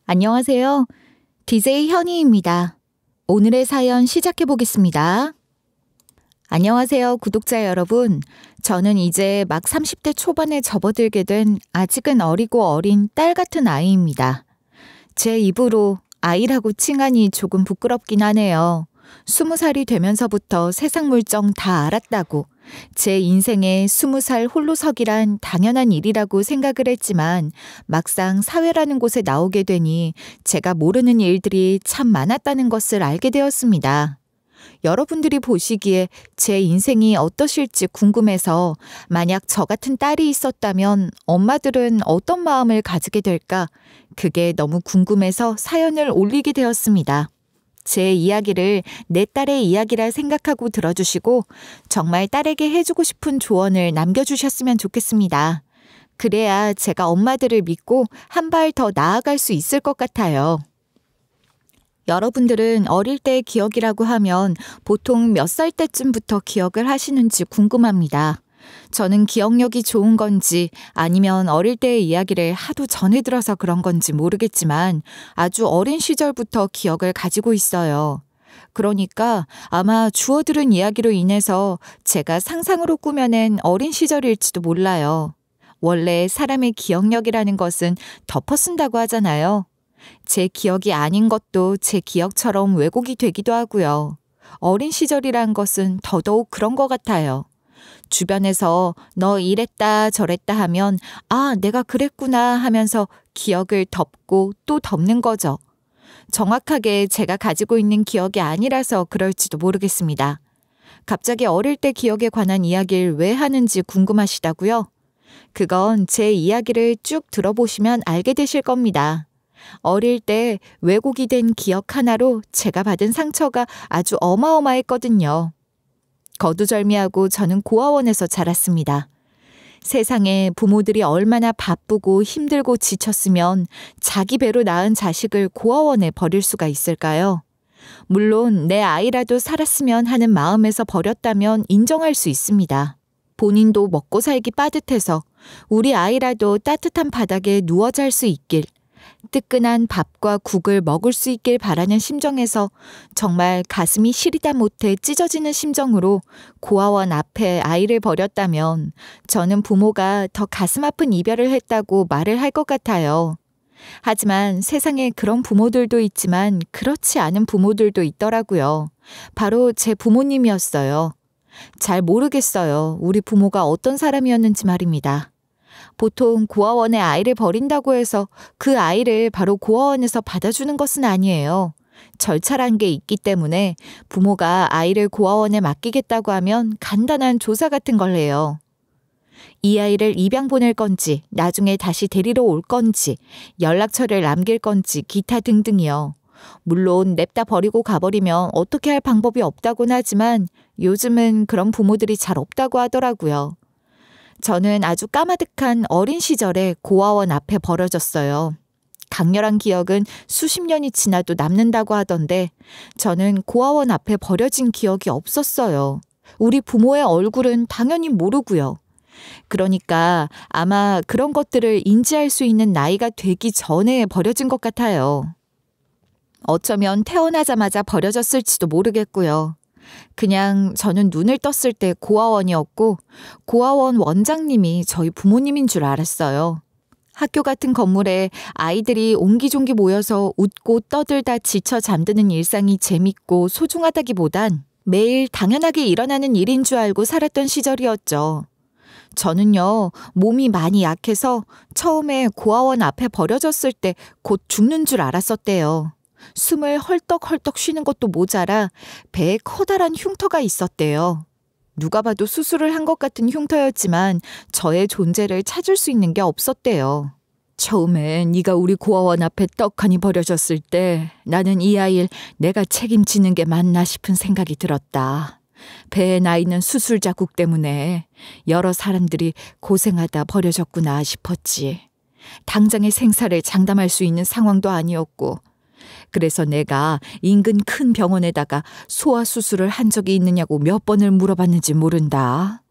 안녕하세요. DJ 현희입니다. 오늘의 사연 시작해 보겠습니다. 안녕하세요, 구독자 여러분. 저는 이제 막 30대 초반에 접어들게 된 아직은 어리고 어린 딸 같은 아이입니다. 제 입으로 아이라고 칭하니 조금 부끄럽긴 하네요. 20살이 되면서부터 세상 물정 다 알았다고, 제 인생에 20살 홀로서기란 당연한 일이라고 생각을 했지만 막상 사회라는 곳에 나오게 되니 제가 모르는 일들이 참 많았다는 것을 알게 되었습니다. 여러분들이 보시기에 제 인생이 어떠실지 궁금해서 만약 저 같은 딸이 있었다면 엄마들은 어떤 마음을 가지게 될까? 그게 너무 궁금해서 사연을 올리게 되었습니다. 제 이야기를 내 딸의 이야기라 생각하고 들어주시고 정말 딸에게 해주고 싶은 조언을 남겨주셨으면 좋겠습니다. 그래야 제가 엄마들을 믿고 한 발 더 나아갈 수 있을 것 같아요. 여러분들은 어릴 때의 기억이라고 하면 보통 몇 살 때쯤부터 기억을 하시는지 궁금합니다. 저는 기억력이 좋은 건지 아니면 어릴 때의 이야기를 하도 전해 들어서 그런 건지 모르겠지만 아주 어린 시절부터 기억을 가지고 있어요. 그러니까 아마 주워 들은 이야기로 인해서 제가 상상으로 꾸며낸 어린 시절일지도 몰라요. 원래 사람의 기억력이라는 것은 덮어 쓴다고 하잖아요. 제 기억이 아닌 것도 제 기억처럼 왜곡이 되기도 하고요. 어린 시절이란 것은 더더욱 그런 것 같아요. 주변에서 너 이랬다 저랬다 하면 아, 내가 그랬구나 하면서 기억을 덮고 또 덮는 거죠. 정확하게 제가 가지고 있는 기억이 아니라서 그럴지도 모르겠습니다. 갑자기 어릴 때 기억에 관한 이야기를 왜 하는지 궁금하시다고요? 그건 제 이야기를 쭉 들어보시면 알게 되실 겁니다. 어릴 때 왜곡이 된 기억 하나로 제가 받은 상처가 아주 어마어마했거든요. 거두절미하고 저는 고아원에서 자랐습니다. 세상에 부모들이 얼마나 바쁘고 힘들고 지쳤으면 자기 배로 낳은 자식을 고아원에 버릴 수가 있을까요? 물론 내 아이라도 살았으면 하는 마음에서 버렸다면 인정할 수 있습니다. 본인도 먹고 살기 빠듯해서 우리 아이라도 따뜻한 바닥에 누워 잘 수 있길, 뜨끈한 밥과 국을 먹을 수 있길 바라는 심정에서 정말 가슴이 시리다 못해 찢어지는 심정으로 고아원 앞에 아이를 버렸다면 저는 부모가 더 가슴 아픈 이별을 했다고 말을 할 것 같아요. 하지만 세상에 그런 부모들도 있지만 그렇지 않은 부모들도 있더라고요. 바로 제 부모님이었어요. 잘 모르겠어요. 우리 부모가 어떤 사람이었는지 말입니다. 보통 고아원에 아이를 버린다고 해서 그 아이를 바로 고아원에서 받아주는 것은 아니에요. 절차란 게 있기 때문에 부모가 아이를 고아원에 맡기겠다고 하면 간단한 조사 같은 걸 해요. 이 아이를 입양 보낼 건지, 나중에 다시 데리러 올 건지, 연락처를 남길 건지 기타 등등이요. 물론 냅다 버리고 가버리면 어떻게 할 방법이 없다곤 하지만 요즘은 그런 부모들이 잘 없다고 하더라고요. 저는 아주 까마득한 어린 시절에 고아원 앞에 버려졌어요. 강렬한 기억은 수십 년이 지나도 남는다고 하던데 저는 고아원 앞에 버려진 기억이 없었어요. 우리 부모의 얼굴은 당연히 모르고요. 그러니까 아마 그런 것들을 인지할 수 있는 나이가 되기 전에 버려진 것 같아요. 어쩌면 태어나자마자 버려졌을지도 모르겠고요. 그냥 저는 눈을 떴을 때 고아원이었고 고아원 원장님이 저희 부모님인 줄 알았어요. 학교 같은 건물에 아이들이 옹기종기 모여서 웃고 떠들다 지쳐 잠드는 일상이 재밌고 소중하다기보단 매일 당연하게 일어나는 일인 줄 알고 살았던 시절이었죠. 저는요, 몸이 많이 약해서 처음에 고아원 앞에 버려졌을 때 곧 죽는 줄 알았었대요. 숨을 헐떡헐떡 쉬는 것도 모자라 배에 커다란 흉터가 있었대요. 누가 봐도 수술을 한 것 같은 흉터였지만 저의 존재를 찾을 수 있는 게 없었대요. 처음에 네가 우리 고아원 앞에 떡하니 버려졌을 때 나는 이 아이를 내가 책임지는 게 맞나 싶은 생각이 들었다. 배에 나 있는 수술 자국 때문에 여러 사람들이 고생하다 버려졌구나 싶었지. 당장의 생사를 장담할 수 있는 상황도 아니었고 그래서 내가 인근 큰 병원에다가 소아 수술을 한 적이 있느냐고 몇 번을 물어봤는지 모른다.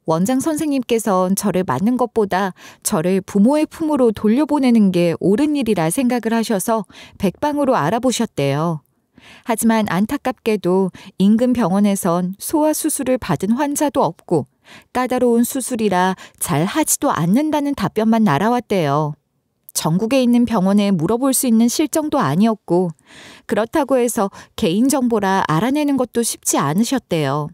원장 선생님께선 저를 맞는 것보다 저를 부모의 품으로 돌려보내는 게 옳은 일이라 생각을 하셔서 백방으로 알아보셨대요. 하지만 안타깝게도 인근 병원에선 소아 수술을 받은 환자도 없고 까다로운 수술이라 잘 하지도 않는다는 답변만 날아왔대요. 전국에 있는 병원에 물어볼 수 있는 실정도 아니었고 그렇다고 해서 개인정보라 알아내는 것도 쉽지 않으셨대요.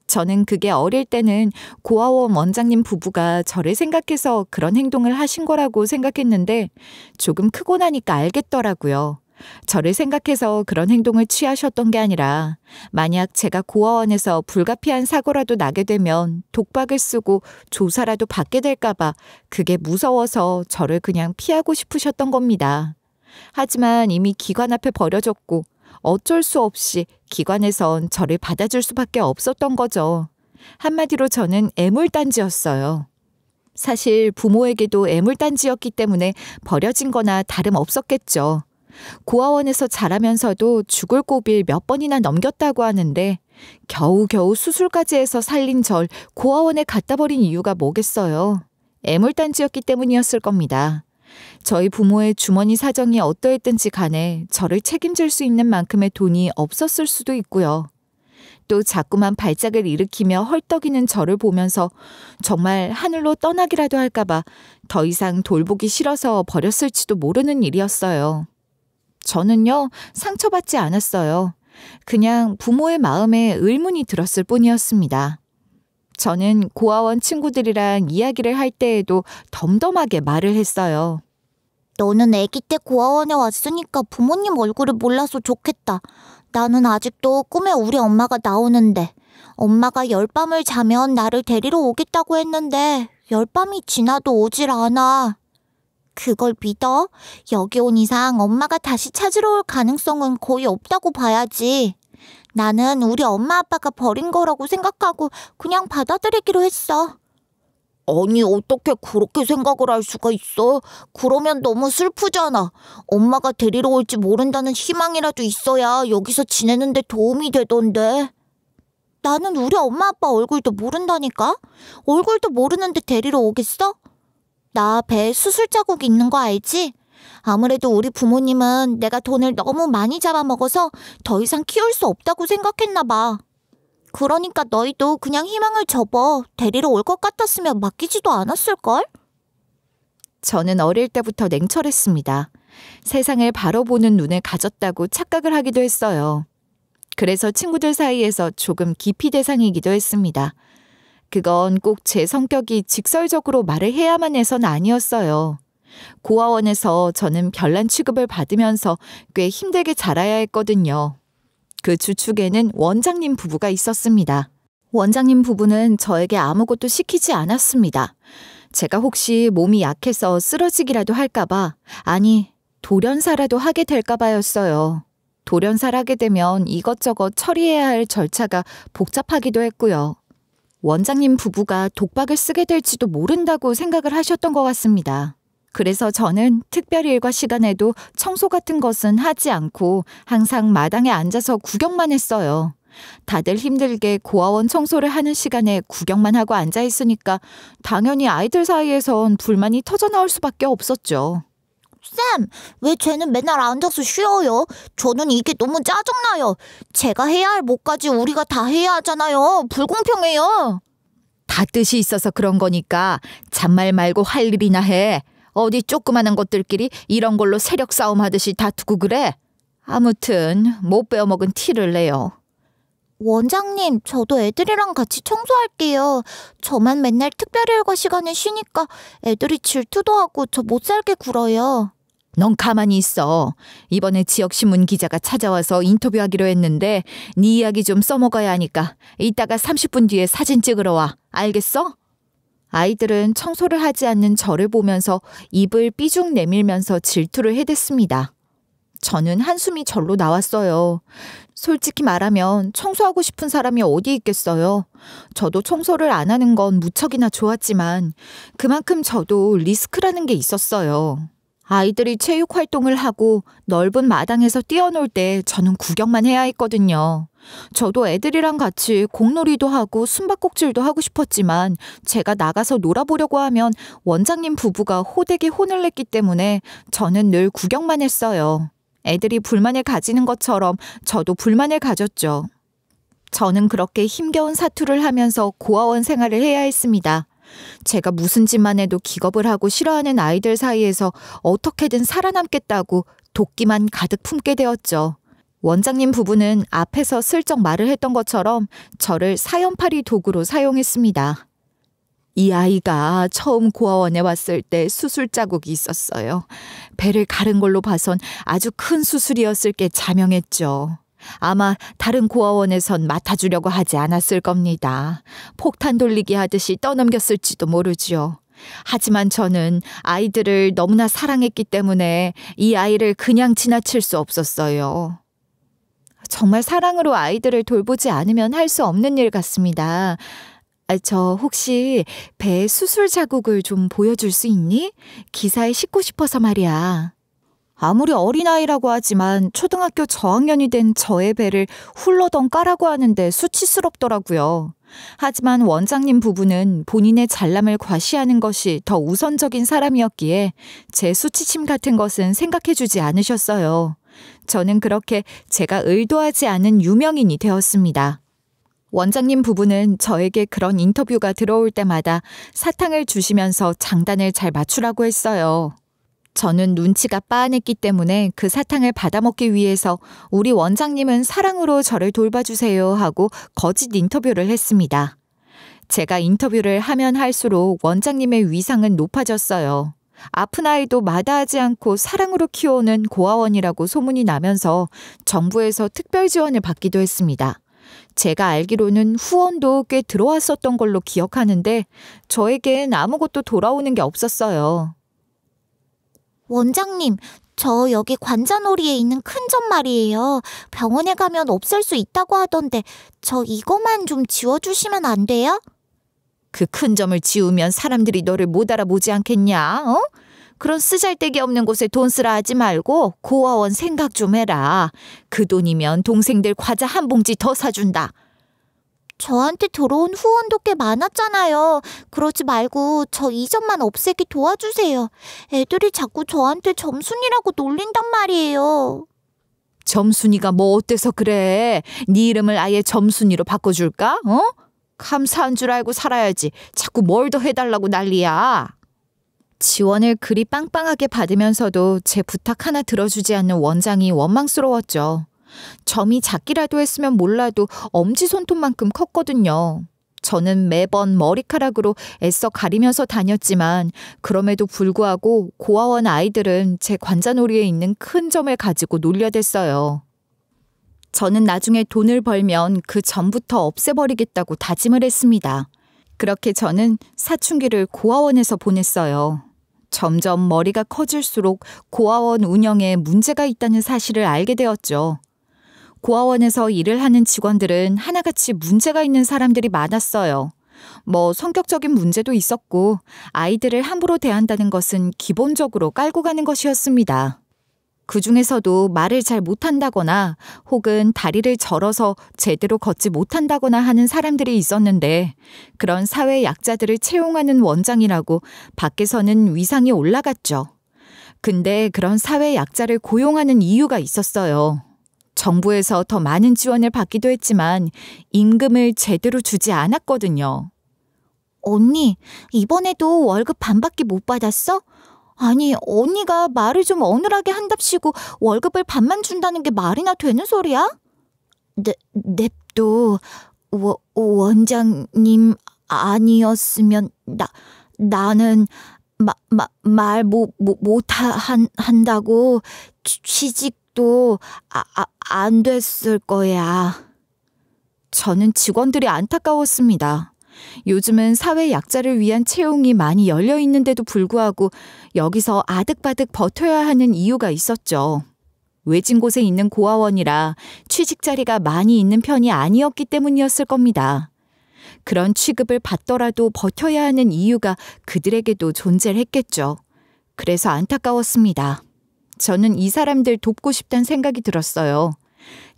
저는 그게 어릴 때는 고아원 원장님 부부가 저를 생각해서 그런 행동을 하신 거라고 생각했는데 조금 크고 나니까 알겠더라고요. 저를 생각해서 그런 행동을 취하셨던 게 아니라 만약 제가 고아원에서 불가피한 사고라도 나게 되면 독박을 쓰고 조사라도 받게 될까 봐 그게 무서워서 저를 그냥 피하고 싶으셨던 겁니다. 하지만 이미 기관 앞에 버려졌고 어쩔 수 없이 기관에선 저를 받아줄 수밖에 없었던 거죠. 한마디로 저는 애물단지였어요. 사실 부모에게도 애물단지였기 때문에 버려진 거나 다름없었겠죠. 고아원에서 자라면서도 죽을 고비를 몇 번이나 넘겼다고 하는데 겨우겨우 수술까지 해서 살린 절 고아원에 갖다 버린 이유가 뭐겠어요. 애물단지였기 때문이었을 겁니다. 저희 부모의 주머니 사정이 어떠했든지 간에 저를 책임질 수 있는 만큼의 돈이 없었을 수도 있고요. 또 자꾸만 발작을 일으키며 헐떡이는 저를 보면서 정말 하늘로 떠나기라도 할까봐 더 이상 돌보기 싫어서 버렸을지도 모르는 일이었어요. 저는요, 상처받지 않았어요. 그냥 부모의 마음에 의문이 들었을 뿐이었습니다. 저는 고아원 친구들이랑 이야기를 할 때에도 덤덤하게 말을 했어요. 너는 아기 때 고아원에 왔으니까 부모님 얼굴을 몰라서 좋겠다. 나는 아직도 꿈에 우리 엄마가 나오는데 엄마가 열밤을 자면 나를 데리러 오겠다고 했는데 열밤이 지나도 오질 않아. 그걸 믿어? 여기 온 이상 엄마가 다시 찾으러 올 가능성은 거의 없다고 봐야지. 나는 우리 엄마 아빠가 버린 거라고 생각하고 그냥 받아들이기로 했어. 아니, 어떻게 그렇게 생각을 할 수가 있어? 그러면 너무 슬프잖아. 엄마가 데리러 올지 모른다는 희망이라도 있어야 여기서 지내는데 도움이 되던데. 나는 우리 엄마 아빠 얼굴도 모른다니까? 얼굴도 모르는데 데리러 오겠어? 나 배에 수술 자국 있는 거 알지? 아무래도 우리 부모님은 내가 돈을 너무 많이 잡아먹어서 더 이상 키울 수 없다고 생각했나 봐. 그러니까 너희도 그냥 희망을 접어. 데리러 올 것 같았으면 맡기지도 않았을걸? 저는 어릴 때부터 냉철했습니다. 세상을 바로 보는 눈을 가졌다고 착각을 하기도 했어요. 그래서 친구들 사이에서 조금 기피 대상이기도 했습니다. 그건 꼭 제 성격이 직설적으로 말을 해야만 해서는 아니었어요. 고아원에서 저는 별난 취급을 받으면서 꽤 힘들게 자라야 했거든요. 그 주축에는 원장님 부부가 있었습니다. 원장님 부부는 저에게 아무것도 시키지 않았습니다. 제가 혹시 몸이 약해서 쓰러지기라도 할까봐, 아니 돌연사라도 하게 될까봐였어요. 돌연사를 하게 되면 이것저것 처리해야 할 절차가 복잡하기도 했고요. 원장님 부부가 독박을 쓰게 될지도 모른다고 생각을 하셨던 것 같습니다. 그래서 저는 특별 일과 시간에도 청소 같은 것은 하지 않고 항상 마당에 앉아서 구경만 했어요. 다들 힘들게 고아원 청소를 하는 시간에 구경만 하고 앉아 있으니까 당연히 아이들 사이에선 불만이 터져나올 수밖에 없었죠. 쌤, 왜 쟤는 맨날 앉아서 쉬어요? 저는 이게 너무 짜증나요. 제가 해야 할 몫까지 우리가 다 해야 하잖아요. 불공평해요. 다 뜻이 있어서 그런 거니까 잔말 말고 할 일이나 해. 어디 조그마한 것들끼리 이런 걸로 세력 싸움 하듯이 다투고 그래? 아무튼 못 빼어먹은 티를 내요. 원장님, 저도 애들이랑 같이 청소할게요. 저만 맨날 특별일과 시간에 쉬니까 애들이 질투도 하고 저 못 살게 굴어요. 넌 가만히 있어. 이번에 지역신문 기자가 찾아와서 인터뷰하기로 했는데 네 이야기 좀 써먹어야 하니까 이따가 30분 뒤에 사진 찍으러 와. 알겠어? 아이들은 청소를 하지 않는 저를 보면서 입을 삐죽 내밀면서 질투를 해댔습니다. 저는 한숨이 절로 나왔어요. 솔직히 말하면 청소하고 싶은 사람이 어디 있겠어요. 저도 청소를 안 하는 건 무척이나 좋았지만 그만큼 저도 리스크라는 게 있었어요. 아이들이 체육 활동을 하고 넓은 마당에서 뛰어놀 때 저는 구경만 해야 했거든요. 저도 애들이랑 같이 공놀이도 하고 숨바꼭질도 하고 싶었지만 제가 나가서 놀아보려고 하면 원장님 부부가 호되게 혼을 냈기 때문에 저는 늘 구경만 했어요. 애들이 불만을 가지는 것처럼 저도 불만을 가졌죠. 저는 그렇게 힘겨운 사투를 하면서 고아원 생활을 해야 했습니다. 제가 무슨 짓만 해도 기겁을 하고 싫어하는 아이들 사이에서 어떻게든 살아남겠다고 도끼만 가득 품게 되었죠. 원장님 부부는 앞에서 슬쩍 말을 했던 것처럼 저를 사연팔이 도구로 사용했습니다. 이 아이가 처음 고아원에 왔을 때 수술 자국이 있었어요. 배를 가른 걸로 봐선 아주 큰 수술이었을 게 자명했죠. 아마 다른 고아원에선 맡아주려고 하지 않았을 겁니다. 폭탄 돌리기 하듯이 떠넘겼을지도 모르죠. 하지만 저는 아이들을 너무나 사랑했기 때문에 이 아이를 그냥 지나칠 수 없었어요. 정말 사랑으로 아이들을 돌보지 않으면 할 수 없는 일 같습니다. 저 혹시 배 수술 자국을 좀 보여줄 수 있니? 기사에 싣고 싶어서 말이야. 아무리 어린아이라고 하지만 초등학교 저학년이 된 저의 배를 훌러덩 까라고 하는데 수치스럽더라고요. 하지만 원장님 부부는 본인의 잘남을 과시하는 것이 더 우선적인 사람이었기에 제 수치심 같은 것은 생각해주지 않으셨어요. 저는 그렇게 제가 의도하지 않은 유명인이 되었습니다. 원장님 부부는 저에게 그런 인터뷰가 들어올 때마다 사탕을 주시면서 장단을 잘 맞추라고 했어요. 저는 눈치가 빤했기 때문에 그 사탕을 받아먹기 위해서 우리 원장님은 사랑으로 저를 돌봐주세요 하고 거짓 인터뷰를 했습니다. 제가 인터뷰를 하면 할수록 원장님의 위상은 높아졌어요. 아픈 아이도 마다하지 않고 사랑으로 키워오는 고아원이라고 소문이 나면서 정부에서 특별 지원을 받기도 했습니다. 제가 알기로는 후원도 꽤 들어왔었던 걸로 기억하는데 저에겐 아무것도 돌아오는 게 없었어요. 원장님, 저 여기 관자놀이에 있는 큰 점 말이에요. 병원에 가면 없앨 수 있다고 하던데 저 이거만 좀 지워주시면 안 돼요? 그 큰 점을 지우면 사람들이 너를 못 알아보지 않겠냐? 어? 그런 쓰잘데기 없는 곳에 돈 쓰라 하지 말고 고아원 생각 좀 해라. 그 돈이면 동생들 과자 한 봉지 더 사준다. 저한테 들어온 후원도 꽤 많았잖아요. 그러지 말고 저 이 점만 없애기 도와주세요. 애들이 자꾸 저한테 점순이라고 놀린단 말이에요. 점순이가 뭐 어때서 그래? 네 이름을 아예 점순이로 바꿔줄까? 어? 감사한 줄 알고 살아야지. 자꾸 뭘 더 해달라고 난리야. 지원을 그리 빵빵하게 받으면서도 제 부탁 하나 들어주지 않는 원장이 원망스러웠죠. 점이 작기라도 했으면 몰라도 엄지손톱만큼 컸거든요. 저는 매번 머리카락으로 애써 가리면서 다녔지만 그럼에도 불구하고 고아원 아이들은 제 관자놀이에 있는 큰 점을 가지고 놀려댔어요. 저는 나중에 돈을 벌면 그 점부터 없애버리겠다고 다짐을 했습니다. 그렇게 저는 사춘기를 고아원에서 보냈어요. 점점 머리가 커질수록 고아원 운영에 문제가 있다는 사실을 알게 되었죠. 고아원에서 일을 하는 직원들은 하나같이 문제가 있는 사람들이 많았어요. 뭐 성격적인 문제도 있었고 아이들을 함부로 대한다는 것은 기본적으로 깔고 가는 것이었습니다. 그 중에서도 말을 잘 못한다거나 혹은 다리를 절어서 제대로 걷지 못한다거나 하는 사람들이 있었는데 그런 사회 약자들을 채용하는 원장이라고 밖에서는 위상이 올라갔죠. 근데 그런 사회 약자를 고용하는 이유가 있었어요. 정부에서 더 많은 지원을 받기도 했지만 임금을 제대로 주지 않았거든요. 언니, 이번에도 월급 반밖에 못 받았어? 아니, 언니가 말을 좀 어눌하게 한답시고 월급을 반만 준다는 게 말이나 되는 소리야? 냅둬. 원장님 아니었으면 나는 말 못 한다고 취직도 안 됐을 거야. 저는 직원들이 안타까웠습니다. 요즘은 사회 약자를 위한 채용이 많이 열려 있는데도 불구하고 여기서 아득바득 버텨야 하는 이유가 있었죠. 외진 곳에 있는 고아원이라 취직 자리가 많이 있는 편이 아니었기 때문이었을 겁니다. 그런 취급을 받더라도 버텨야 하는 이유가 그들에게도 존재를 했겠죠. 그래서 안타까웠습니다. 저는 이 사람들 돕고 싶다는 생각이 들었어요.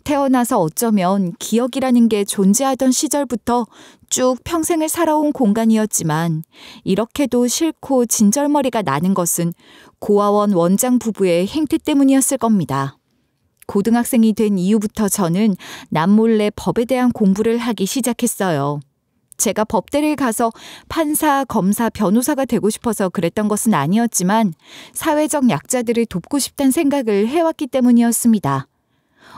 태어나서 어쩌면 기억이라는 게 존재하던 시절부터 쭉 평생을 살아온 공간이었지만 이렇게도 싫고 진절머리가 나는 것은 고아원 원장 부부의 행태 때문이었을 겁니다. 고등학생이 된 이후부터 저는 남몰래 법에 대한 공부를 하기 시작했어요. 제가 법대를 가서 판사, 검사, 변호사가 되고 싶어서 그랬던 것은 아니었지만 사회적 약자들을 돕고 싶다는 생각을 해왔기 때문이었습니다.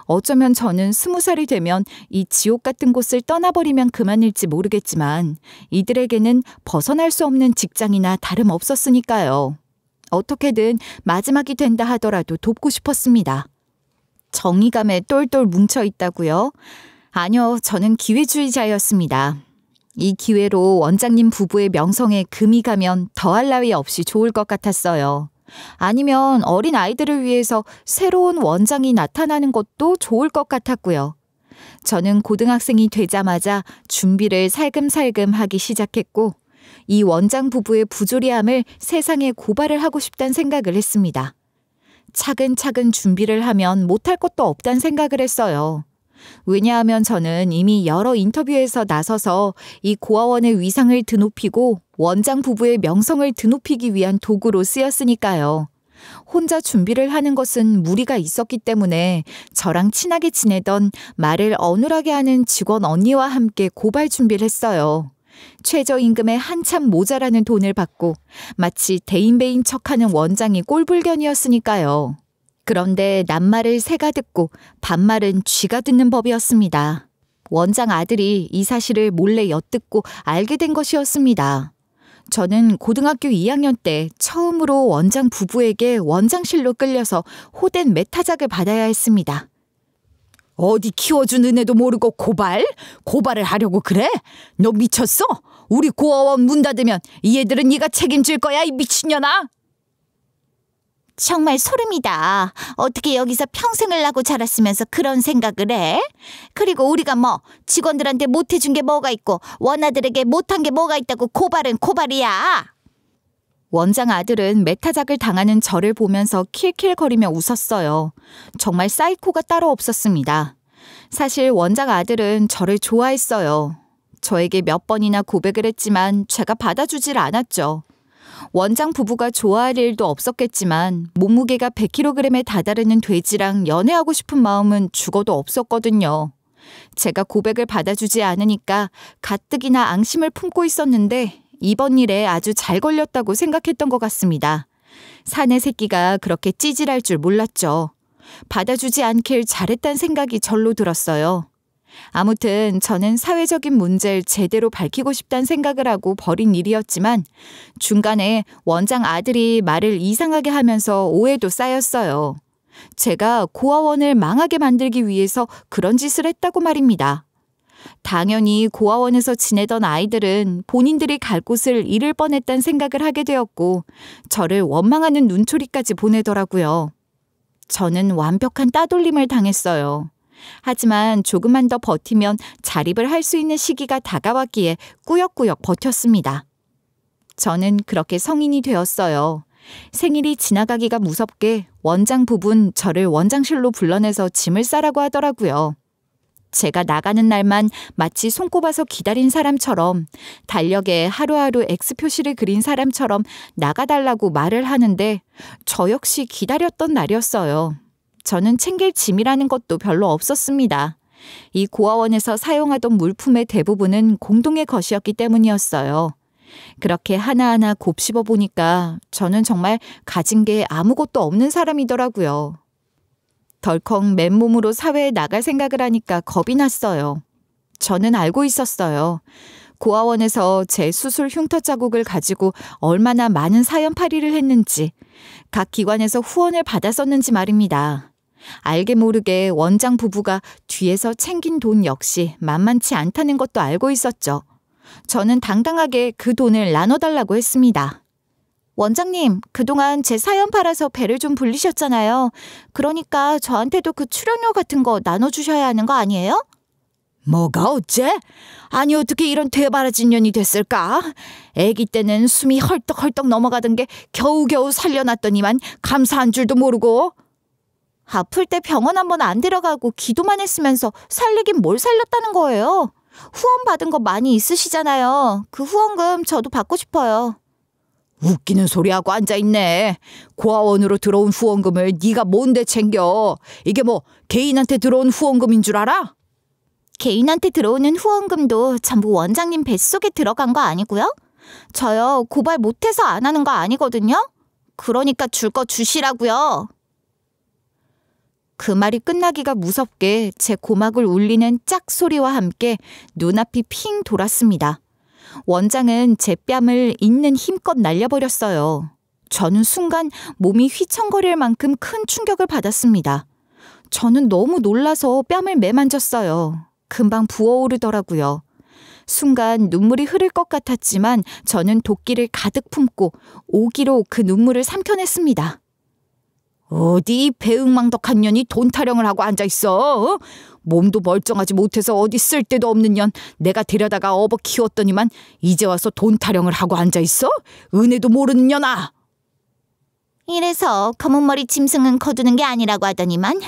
어쩌면 저는 20살이 되면 이 지옥 같은 곳을 떠나버리면 그만일지 모르겠지만 이들에게는 벗어날 수 없는 직장이나 다름없었으니까요. 어떻게든 마지막이 된다 하더라도 돕고 싶었습니다. 정의감에 똘똘 뭉쳐 있다고요? 아니요, 저는 기회주의자였습니다. 이 기회로 원장님 부부의 명성에 금이 가면 더할 나위 없이 좋을 것 같았어요. 아니면 어린 아이들을 위해서 새로운 원장이 나타나는 것도 좋을 것 같았고요. 저는 고등학생이 되자마자 준비를 살금살금 하기 시작했고 이 원장 부부의 부조리함을 세상에 고발을 하고 싶다는 생각을 했습니다. 차근차근 준비를 하면 못할 것도 없다는 생각을 했어요. 왜냐하면 저는 이미 여러 인터뷰에서 나서서 이 고아원의 위상을 드높이고 원장 부부의 명성을 드높이기 위한 도구로 쓰였으니까요. 혼자 준비를 하는 것은 무리가 있었기 때문에 저랑 친하게 지내던 말을 어눌하게 하는 직원 언니와 함께 고발 준비를 했어요. 최저임금에 한참 모자라는 돈을 받고 마치 대인배인 척하는 원장이 꼴불견이었으니까요. 그런데 낱말을 새가 듣고 반말은 쥐가 듣는 법이었습니다. 원장 아들이 이 사실을 몰래 엿듣고 알게 된 것이었습니다. 저는 고등학교 2학년 때 처음으로 원장 부부에게 원장실로 끌려서 호된 매타작을 받아야 했습니다. 어디 키워준 은혜도 모르고 고발을 하려고 그래? 너 미쳤어? 우리 고아원 문 닫으면 이 애들은 네가 책임질 거야, 이 미친년아. 정말 소름이다. 어떻게 여기서 평생을 나고 자랐으면서 그런 생각을 해? 그리고 우리가 직원들한테 못해준 게 뭐가 있고 원아들에게 못한 게 뭐가 있다고 고발은 고발이야. 원장 아들은 매타작을 당하는 저를 보면서 킬킬거리며 웃었어요. 정말 사이코가 따로 없었습니다. 사실 원장 아들은 저를 좋아했어요. 저에게 몇 번이나 고백을 했지만 제가 받아주질 않았죠. 원장 부부가 좋아할 일도 없었겠지만 몸무게가 100kg에 다다르는 돼지랑 연애하고 싶은 마음은 죽어도 없었거든요. 제가 고백을 받아주지 않으니까 가뜩이나 앙심을 품고 있었는데 이번 일에 아주 잘 걸렸다고 생각했던 것 같습니다. 사내 새끼가 그렇게 찌질할 줄 몰랐죠. 받아주지 않길 잘했다는 생각이 절로 들었어요. 아무튼 저는 사회적인 문제를 제대로 밝히고 싶다는 생각을 하고 벌인 일이었지만 중간에 원장 아들이 말을 이상하게 하면서 오해도 쌓였어요. 제가 고아원을 망하게 만들기 위해서 그런 짓을 했다고 말입니다. 당연히 고아원에서 지내던 아이들은 본인들이 갈 곳을 잃을 뻔했다는 생각을 하게 되었고 저를 원망하는 눈초리까지 보내더라고요. 저는 완벽한 따돌림을 당했어요. 하지만 조금만 더 버티면 자립을 할 수 있는 시기가 다가왔기에 꾸역꾸역 버텼습니다. 저는 그렇게 성인이 되었어요. 생일이 지나가기가 무섭게 원장 부부는 저를 원장실로 불러내서 짐을 싸라고 하더라고요. 제가 나가는 날만 마치 손꼽아서 기다린 사람처럼 달력에 하루하루 X표시를 그린 사람처럼 나가달라고 말을 하는데 저 역시 기다렸던 날이었어요. 저는 챙길 짐이라는 것도 별로 없었습니다. 이 고아원에서 사용하던 물품의 대부분은 공동의 것이었기 때문이었어요. 그렇게 하나하나 곱씹어 보니까 저는 정말 가진 게 아무것도 없는 사람이더라고요. 덜컥 맨몸으로 사회에 나갈 생각을 하니까 겁이 났어요. 저는 알고 있었어요. 고아원에서 제 수술 흉터 자국을 가지고 얼마나 많은 사연팔이를 했는지, 각 기관에서 후원을 받았었는지 말입니다. 알게 모르게 원장 부부가 뒤에서 챙긴 돈 역시 만만치 않다는 것도 알고 있었죠. 저는 당당하게 그 돈을 나눠달라고 했습니다. 원장님, 그동안 제 사연 팔아서 배를 좀 불리셨잖아요. 그러니까 저한테도 그 출연료 같은 거 나눠주셔야 하는 거 아니에요? 뭐가 어째? 아니 어떻게 이런 되바라진 년이 됐을까? 애기 때는 숨이 헐떡헐떡 넘어가던 게 겨우겨우 살려놨더니만 감사한 줄도 모르고. 아플 때 병원 한번 안 데려가고 기도만 했으면서 살리긴 뭘 살렸다는 거예요. 후원 받은 거 많이 있으시잖아요. 그 후원금 저도 받고 싶어요. 웃기는 소리하고 앉아있네. 고아원으로 들어온 후원금을 네가 뭔데 챙겨. 이게 뭐 개인한테 들어온 후원금인 줄 알아? 개인한테 들어오는 후원금도 전부 원장님 뱃속에 들어간 거 아니고요? 저요, 고발 못해서 안 하는 거 아니거든요? 그러니까 줄 거 주시라고요. 그 말이 끝나기가 무섭게 제 고막을 울리는 짝 소리와 함께 눈앞이 핑 돌았습니다. 원장은 제 뺨을 있는 힘껏 날려버렸어요. 저는 순간 몸이 휘청거릴 만큼 큰 충격을 받았습니다. 저는 너무 놀라서 뺨을 매만졌어요. 금방 부어오르더라고요. 순간 눈물이 흐를 것 같았지만 저는 도끼를 가득 품고 오기로 그 눈물을 삼켜냈습니다. 어디 배응망덕한 년이 돈 타령을 하고 앉아있어? 몸도 멀쩡하지 못해서 어디 쓸데도 없는 년 내가 데려다가 업어 키웠더니만 이제 와서 돈 타령을 하고 앉아있어? 은혜도 모르는 년아. 이래서 검은머리 짐승은 거두는 게 아니라고 하더니만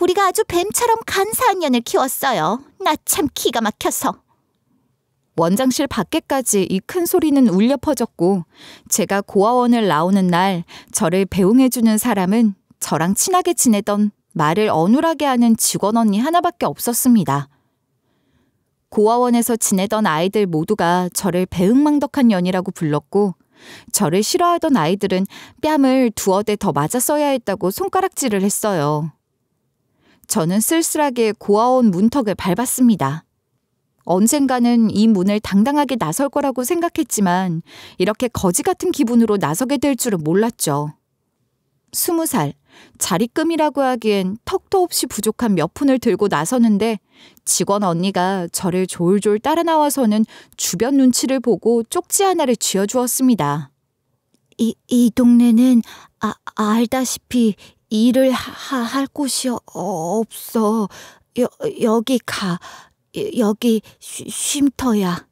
우리가 아주 뱀처럼 간사한 년을 키웠어요. 나 참 기가 막혀서. 원장실 밖에까지 이 큰 소리는 울려 퍼졌고 제가 고아원을 나오는 날 저를 배웅해주는 사람은 저랑 친하게 지내던 말을 어눌하게 하는 직원 언니 하나밖에 없었습니다. 고아원에서 지내던 아이들 모두가 저를 배응망덕한 년이라고 불렀고 저를 싫어하던 아이들은 뺨을 두어 대 더 맞았어야 했다고 손가락질을 했어요. 저는 쓸쓸하게 고아원 문턱을 밟았습니다. 언젠가는 이 문을 당당하게 나설 거라고 생각했지만 이렇게 거지 같은 기분으로 나서게 될 줄은 몰랐죠. 20살, 자리금이라고 하기엔 턱도 없이 부족한 몇 푼을 들고 나서는데 직원 언니가 저를 졸졸 따라 나와서는 주변 눈치를 보고 쪽지 하나를 쥐어주었습니다. 이 동네는 알다시피 일을 할 곳이 없어. 여기 가. 여기 쉼터야.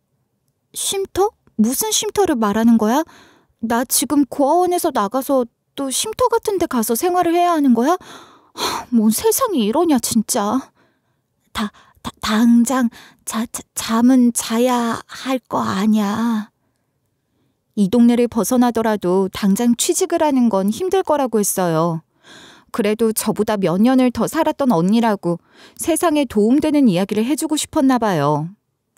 쉼터? 무슨 쉼터를 말하는 거야? 나 지금 고아원에서 나가서 또 쉼터 같은 데 가서 생활을 해야 하는 거야? 뭔 세상이 이러냐 진짜. 당장 잠은 자야 할 거 아냐. 이 동네를 벗어나더라도 당장 취직을 하는 건 힘들 거라고 했어요. 그래도 저보다 몇 년을 더 살았던 언니라고 세상에 도움되는 이야기를 해주고 싶었나 봐요.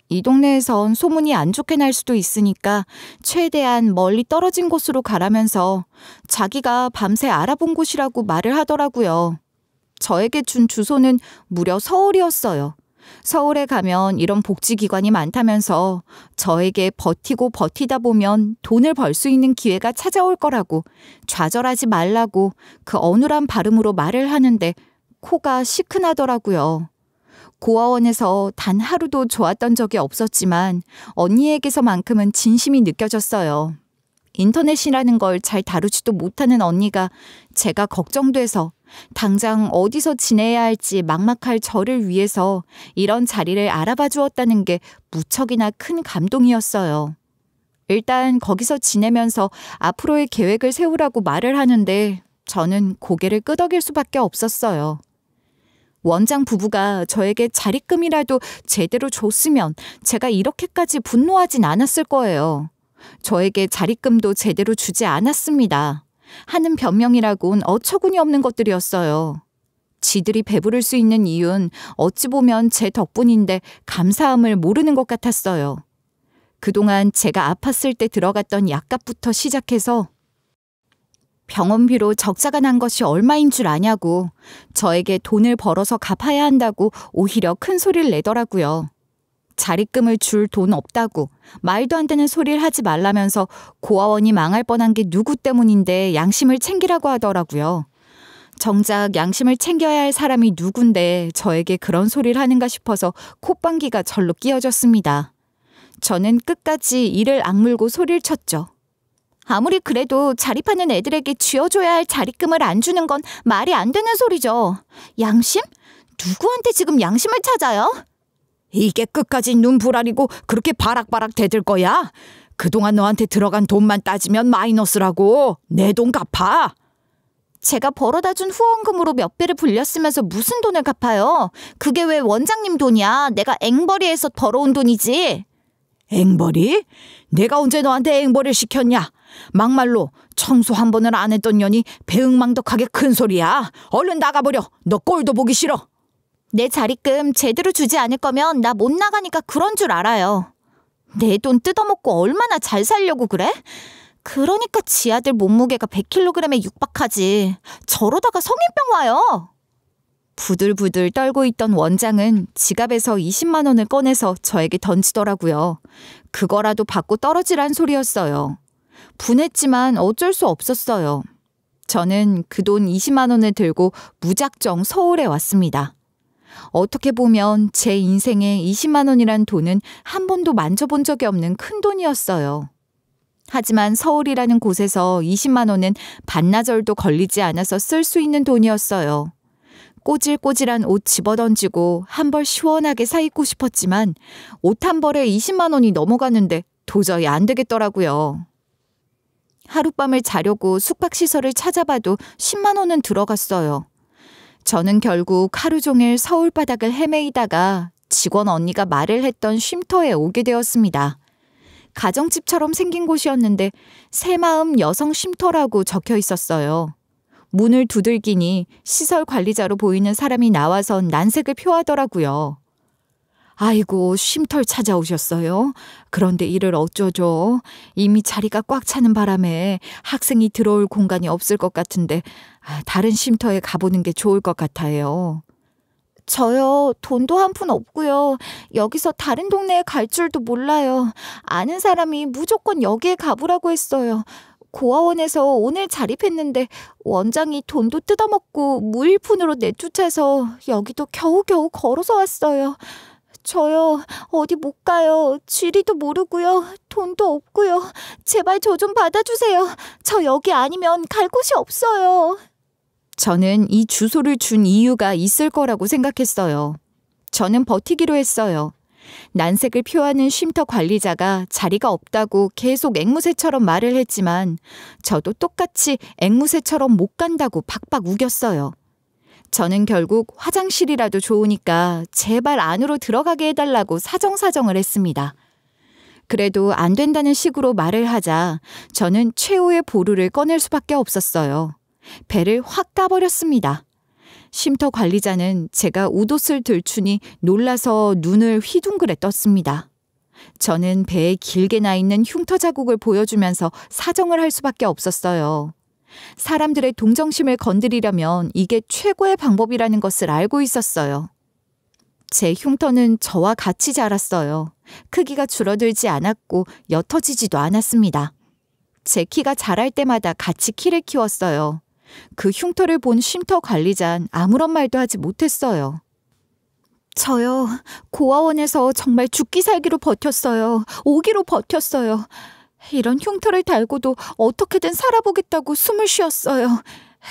이 동네에선 소문이 안 좋게 날 수도 있으니까 최대한 멀리 떨어진 곳으로 가라면서 자기가 밤새 알아본 곳이라고 말을 하더라고요. 저에게 준 주소는 무려 서울이었어요. 서울에 가면 이런 복지기관이 많다면서 저에게 버티고 버티다 보면 돈을 벌 수 있는 기회가 찾아올 거라고 좌절하지 말라고 그 어눌한 발음으로 말을 하는데 코가 시큰하더라고요. 고아원에서 단 하루도 좋았던 적이 없었지만 언니에게서만큼은 진심이 느껴졌어요. 인터넷이라는 걸 잘 다루지도 못하는 언니가 제가 걱정돼서 당장 어디서 지내야 할지 막막할 저를 위해서 이런 자리를 알아봐 주었다는 게 무척이나 큰 감동이었어요. 일단 거기서 지내면서 앞으로의 계획을 세우라고 말을 하는데 저는 고개를 끄덕일 수밖에 없었어요. 원장 부부가 저에게 자리금이라도 제대로 줬으면 제가 이렇게까지 분노하진 않았을 거예요. 저에게 자리금도 제대로 주지 않았습니다. 하는 변명이라곤 어처구니 없는 것들이었어요. 지들이 배부를 수 있는 이유는 어찌 보면 제 덕분인데 감사함을 모르는 것 같았어요. 그동안 제가 아팠을 때 들어갔던 약값부터 시작해서 병원비로 적자가 난 것이 얼마인 줄 아냐고 저에게 돈을 벌어서 갚아야 한다고 오히려 큰 소리를 내더라고요. 자리금을 줄 돈 없다고 말도 안 되는 소리를 하지 말라면서 고아원이 망할 뻔한 게 누구 때문인데 양심을 챙기라고 하더라고요. 정작 양심을 챙겨야 할 사람이 누군데 저에게 그런 소리를 하는가 싶어서 콧방귀가 절로 끼어졌습니다. 저는 끝까지 이를 악물고 소리를 쳤죠. 아무리 그래도 자립하는 애들에게 쥐어줘야 할 자리금을 안 주는 건 말이 안 되는 소리죠. 양심? 누구한테 지금 양심을 찾아요? 이게 끝까지 눈부라리고 그렇게 바락바락 대들 거야? 그동안 너한테 들어간 돈만 따지면 마이너스라고. 내 돈 갚아. 제가 벌어다 준 후원금으로 몇 배를 불렸으면서 무슨 돈을 갚아요? 그게 왜 원장님 돈이야? 내가 앵벌이에서 벌어온 돈이지. 앵벌이? 내가 언제 너한테 앵벌을 시켰냐? 막말로 청소 한 번을 안 했던 년이 배응망덕하게 큰 소리야. 얼른 나가버려. 너 꼴도 보기 싫어. 내 자리금 제대로 주지 않을 거면 나 못 나가니까 그런 줄 알아요. 내 돈 뜯어먹고 얼마나 잘 살려고 그래? 그러니까 지 아들 몸무게가 100kg에 육박하지. 저러다가 성인병 와요. 부들부들 떨고 있던 원장은 지갑에서 20만 원을 꺼내서 저에게 던지더라고요. 그거라도 받고 떨어지란 소리였어요. 분했지만 어쩔 수 없었어요. 저는 그 돈 20만 원을 들고 무작정 서울에 왔습니다. 어떻게 보면 제 인생에 20만 원이란 돈은 한 번도 만져본 적이 없는 큰 돈이었어요. 하지만 서울이라는 곳에서 20만 원은 반나절도 걸리지 않아서 쓸 수 있는 돈이었어요. 꼬질꼬질한 옷 집어던지고 한 벌 시원하게 사 입고 싶었지만 옷 한 벌에 20만 원이 넘어가는데 도저히 안 되겠더라고요. 하룻밤을 자려고 숙박시설을 찾아봐도 10만 원은 들어갔어요. 저는 결국 하루 종일 서울 바닥을 헤매이다가 직원 언니가 말을 했던 쉼터에 오게 되었습니다. 가정집처럼 생긴 곳이었는데 새마음 여성 쉼터라고 적혀 있었어요. 문을 두들기니 시설 관리자로 보이는 사람이 나와서 난색을 표하더라고요. 아이고, 쉼터 찾아오셨어요? 그런데 이를 어쩌죠? 이미 자리가 꽉 차는 바람에 학생이 들어올 공간이 없을 것 같은데 다른 쉼터에 가보는 게 좋을 것 같아요. 저요, 돈도 한 푼 없고요. 여기서 다른 동네에 갈 줄도 몰라요. 아는 사람이 무조건 여기에 가보라고 했어요. 고아원에서 오늘 자립했는데 원장이 돈도 뜯어먹고 무일푼으로 내쫓아서 여기도 겨우겨우 걸어서 왔어요. 저요, 어디 못 가요. 지리도 모르고요. 돈도 없고요. 제발 저 좀 받아주세요. 저 여기 아니면 갈 곳이 없어요. 저는 이 주소를 준 이유가 있을 거라고 생각했어요. 저는 버티기로 했어요. 난색을 표하는 쉼터 관리자가 자리가 없다고 계속 앵무새처럼 말을 했지만 저도 똑같이 앵무새처럼 못 간다고 박박 우겼어요. 저는 결국 화장실이라도 좋으니까 제발 안으로 들어가게 해달라고 사정사정을 했습니다. 그래도 안 된다는 식으로 말을 하자 저는 최후의 보루를 꺼낼 수밖에 없었어요. 배를 확 까버렸습니다. 쉼터 관리자는 제가 웃옷을 들추니 놀라서 눈을 휘둥그레 떴습니다. 저는 배에 길게 나 있는 흉터 자국을 보여주면서 사정을 할 수밖에 없었어요. 사람들의 동정심을 건드리려면 이게 최고의 방법이라는 것을 알고 있었어요. 제 흉터는 저와 같이 자랐어요. 크기가 줄어들지 않았고 옅어지지도 않았습니다. 제 키가 자랄 때마다 같이 키를 키웠어요. 그 흉터를 본 쉼터 관리자는 아무런 말도 하지 못했어요. 저요, 고아원에서 정말 죽기 살기로 버텼어요. 오기로 버텼어요. 이런 흉터를 달고도 어떻게든 살아보겠다고 숨을 쉬었어요.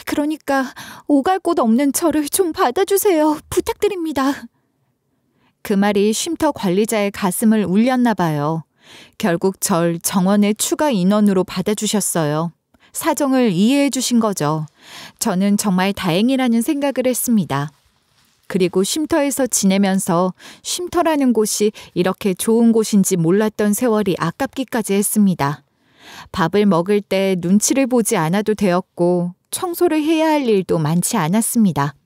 그러니까 오갈 곳 없는 저를 좀 받아주세요. 부탁드립니다. 그 말이 쉼터 관리자의 가슴을 울렸나 봐요. 결국 절 정원의 추가 인원으로 받아주셨어요. 사정을 이해해 주신 거죠. 저는 정말 다행이라는 생각을 했습니다. 그리고 쉼터에서 지내면서 쉼터라는 곳이 이렇게 좋은 곳인지 몰랐던 세월이 아깝기까지 했습니다. 밥을 먹을 때 눈치를 보지 않아도 되었고 청소를 해야 할 일도 많지 않았습니다.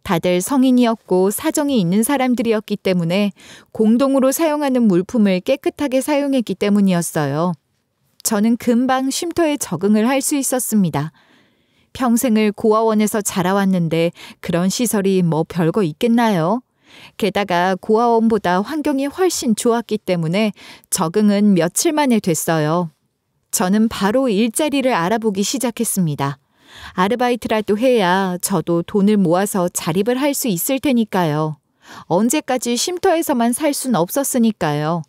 다들 성인이었고 사정이 있는 사람들이었기 때문에 공동으로 사용하는 물품을 깨끗하게 사용했기 때문이었어요. 저는 금방 쉼터에 적응을 할 수 있었습니다. 평생을 고아원에서 자라왔는데 그런 시설이 뭐 별거 있겠나요? 게다가 고아원보다 환경이 훨씬 좋았기 때문에 적응은 며칠 만에 됐어요. 저는 바로 일자리를 알아보기 시작했습니다. 아르바이트라도 해야 저도 돈을 모아서 자립을 할 수 있을 테니까요. 언제까지 쉼터에서만 살 순 없었으니까요.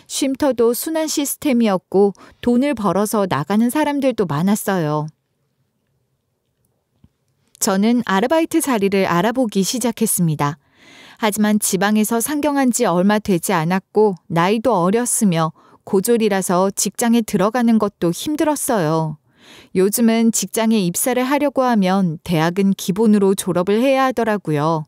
쉼터도 순환 시스템이었고 돈을 벌어서 나가는 사람들도 많았어요. 저는 아르바이트 자리를 알아보기 시작했습니다. 하지만 지방에서 상경한 지 얼마 되지 않았고 나이도 어렸으며 고졸이라서 직장에 들어가는 것도 힘들었어요. 요즘은 직장에 입사를 하려고 하면 대학은 기본으로 졸업을 해야 하더라고요.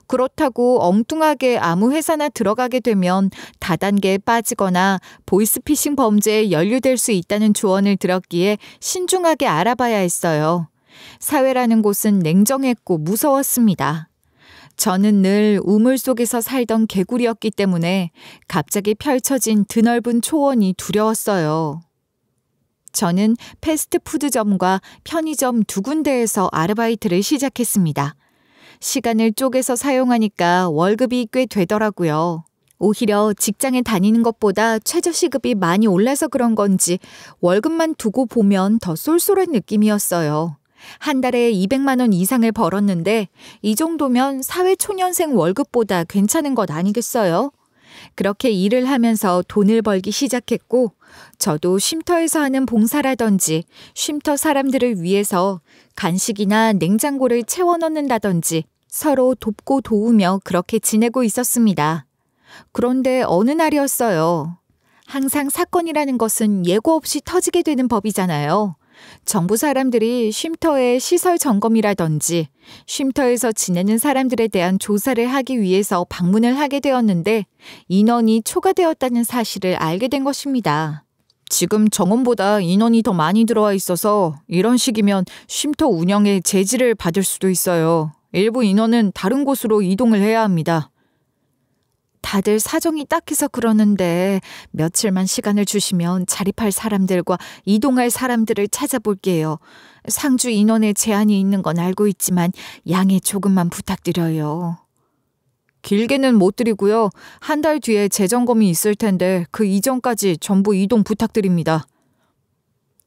그렇다고 엉뚱하게 아무 회사나 들어가게 되면 다단계에 빠지거나 보이스피싱 범죄에 연루될 수 있다는 조언을 들었기에 신중하게 알아봐야 했어요. 사회라는 곳은 냉정했고 무서웠습니다. 저는 늘 우물 속에서 살던 개구리였기 때문에 갑자기 펼쳐진 드넓은 초원이 두려웠어요. 저는 패스트푸드점과 편의점 두 군데에서 아르바이트를 시작했습니다. 시간을 쪼개서 사용하니까 월급이 꽤 되더라고요. 오히려 직장에 다니는 것보다 최저시급이 많이 올라서 그런 건지 월급만 두고 보면 더 쏠쏠한 느낌이었어요. 한 달에 200만 원 이상을 벌었는데 이 정도면 사회초년생 월급보다 괜찮은 것 아니겠어요? 그렇게 일을 하면서 돈을 벌기 시작했고 저도 쉼터에서 하는 봉사라든지 쉼터 사람들을 위해서 간식이나 냉장고를 채워 넣는다든지 서로 돕고 도우며 그렇게 지내고 있었습니다. 그런데 어느 날이었어요. 항상 사건이라는 것은 예고 없이 터지게 되는 법이잖아요. 정부 사람들이 쉼터의 시설 점검이라든지 쉼터에서 지내는 사람들에 대한 조사를 하기 위해서 방문을 하게 되었는데 인원이 초과되었다는 사실을 알게 된 것입니다. 지금 정원보다 인원이 더 많이 들어와 있어서 이런 식이면 쉼터 운영에 제지를 받을 수도 있어요. 일부 인원은 다른 곳으로 이동을 해야 합니다. 다들 사정이 딱해서 그러는데 며칠만 시간을 주시면 자립할 사람들과 이동할 사람들을 찾아볼게요. 상주 인원에 제한이 있는 건 알고 있지만 양해 조금만 부탁드려요. 길게는 못 드리고요. 한 달 뒤에 재점검이 있을 텐데 그 이전까지 전부 이동 부탁드립니다.